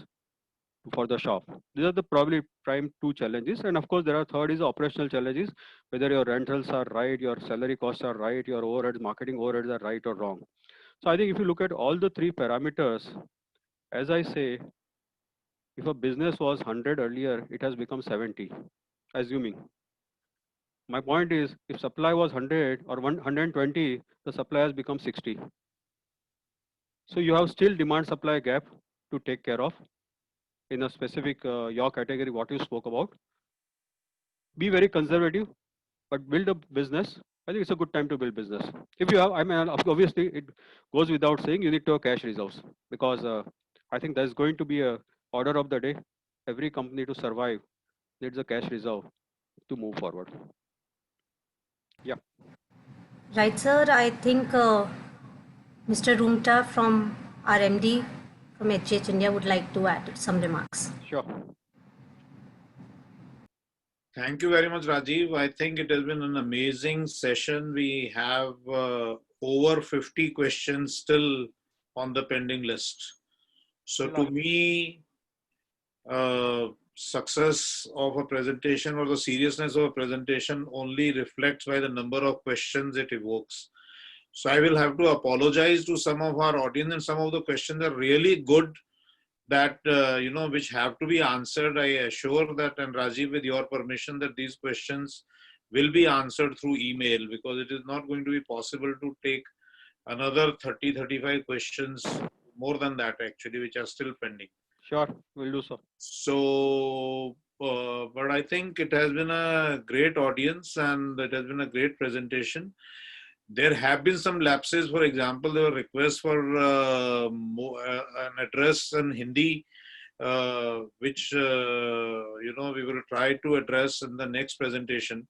Speaker 3: for the shop. These are the probably prime two challenges. And of course, there are third is operational challenges, whether your rentals are right, your salary costs are right, your overheads, marketing overheads are right or wrong. So I think if you look at all the three parameters, as I say, if a business was 100 earlier, it has become 70, assuming. My point is, if supply was 100 or 120, the supply has become 60. So you have still demand supply gap to take care of in a specific your category, what you spoke about. Be very conservative, but build a business. I think it's a good time to build business. If you have, I mean, obviously it goes without saying, you need to have cash reserves because I think there's going to be a order of the day. Every company to survive needs a cash reserve to move forward. Yeah.
Speaker 1: Right, sir. I think Mr. Roomta from RMD from HH India would like to add some remarks.
Speaker 3: Sure.
Speaker 2: Thank you very much, Rajiv. I think it has been an amazing session. We have over 50 questions still on the pending list. So to me, success of a presentation or the seriousness of a presentation only reflects by the number of questions it evokes. So I will have to apologize to some of our audience, and some of the questions are really good that which have to be answered. I assure that, and Rajiv, with your permission, that these questions will be answered through email, because it is not going to be possible to take another 30-35 questions, more than that actually, which are still pending.
Speaker 3: Sure, we'll do so.
Speaker 2: So but I think it has been a great audience and it has been a great presentation. There have been some lapses. For example, there were requests for an address in Hindi, which we will try to address in the next presentation.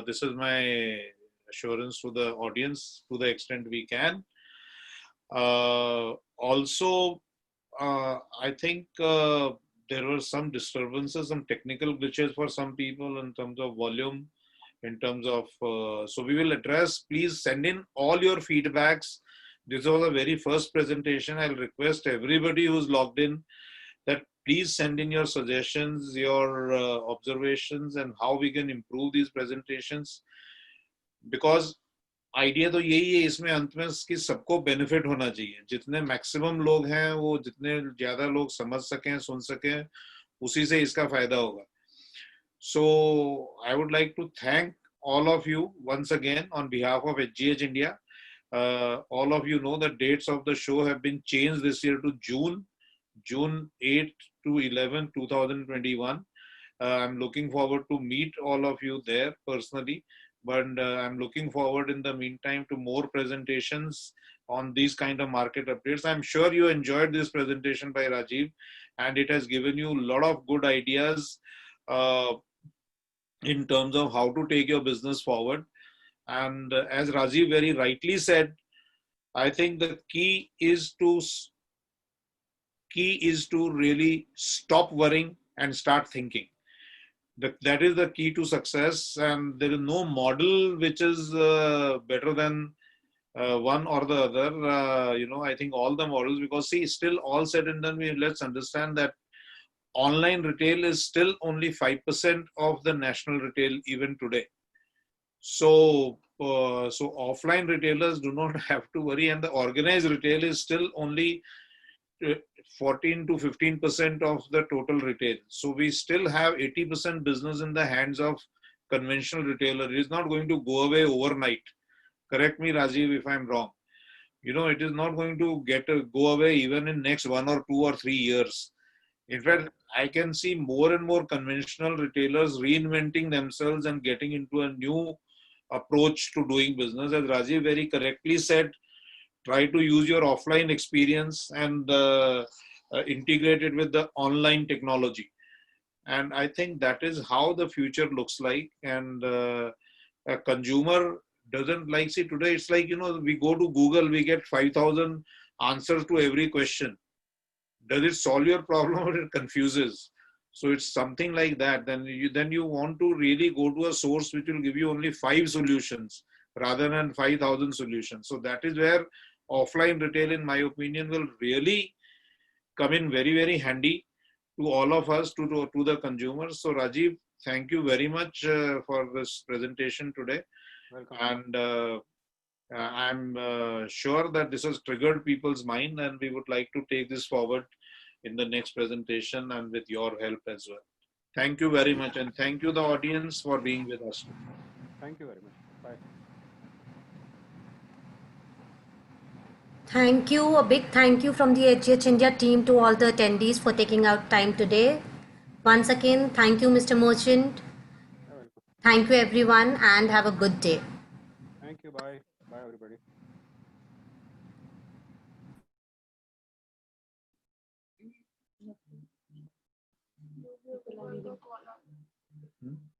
Speaker 2: This is my assurance to the audience to the extent we can. Also, I think there were some disturbances, some technical glitches for some people in terms of volume, in terms of, so we will address. Please send in all your feedbacks. This was a very first presentation. I'll request everybody who's logged in that please send in your suggestions, your observations, and how we can improve these presentations. Because idea तो यही है इसमें अंत में कि सबको benefit होना चाहिए, जितने मैक्सिमम लोग हैं वो जितने ज्यादा लोग समझ सकें, सुन सकें, उसी से इसका फायदा होगा. So I would like to thank all of you once again on behalf of HGH India. All of you know the dates of the show have been changed this year to June 8 to 11, 2021. I'm looking forward to meet all of you there personally. But I'm looking forward in the meantime to more presentations on these kind of market updates. I'm sure you enjoyed this presentation by Rajiv, and it has given you a lot of good ideas in terms of how to take your business forward. And as Rajiv very rightly said, I think the key is to really stop worrying and start thinking. That is the key to success, and there is no model which is better than one or the other. I think all the models, because see, still all said and done, let's understand that online retail is still only 5% of the national retail even today. So offline retailers do not have to worry, and the organized retail is still only 14 to 15% of the total retail. So we still have 80% business in the hands of conventional retailer. It is not going to go away overnight. Correct me, Rajiv, if I'm wrong. It is not going to go away even in next 1 or 2 or 3 years. In fact, I can see more and more conventional retailers reinventing themselves and getting into a new approach to doing business. As Rajiv very correctly said, try to use your offline experience and integrate it with the online technology. And I think that is how the future looks like. And a consumer doesn't like, see, today it's like, we go to Google, we get 5,000 answers to every question. Does it solve your problem or it confuses? So it's something like that. Then you want to really go to a source which will give you only 5 solutions rather than 5,000 solutions. So that is where offline retail, in my opinion, will really come in very, very handy to all of us, to the consumers. So Rajiv, thank you very much for this presentation today.
Speaker 3: Welcome.
Speaker 2: And I'm sure that this has triggered people's mind, and we would like to take this forward in the next presentation and with your help as well. Thank you very much, and thank you the audience for being with us.
Speaker 3: Thank you very much. Bye.
Speaker 1: Thank you. A big thank you from the HGH India team to all the attendees for taking out time today. Once again, thank you, Mr. Merchant.
Speaker 3: You're welcome.
Speaker 1: Thank you, everyone, and have a good day.
Speaker 3: Thank you. Bye. Bye, everybody.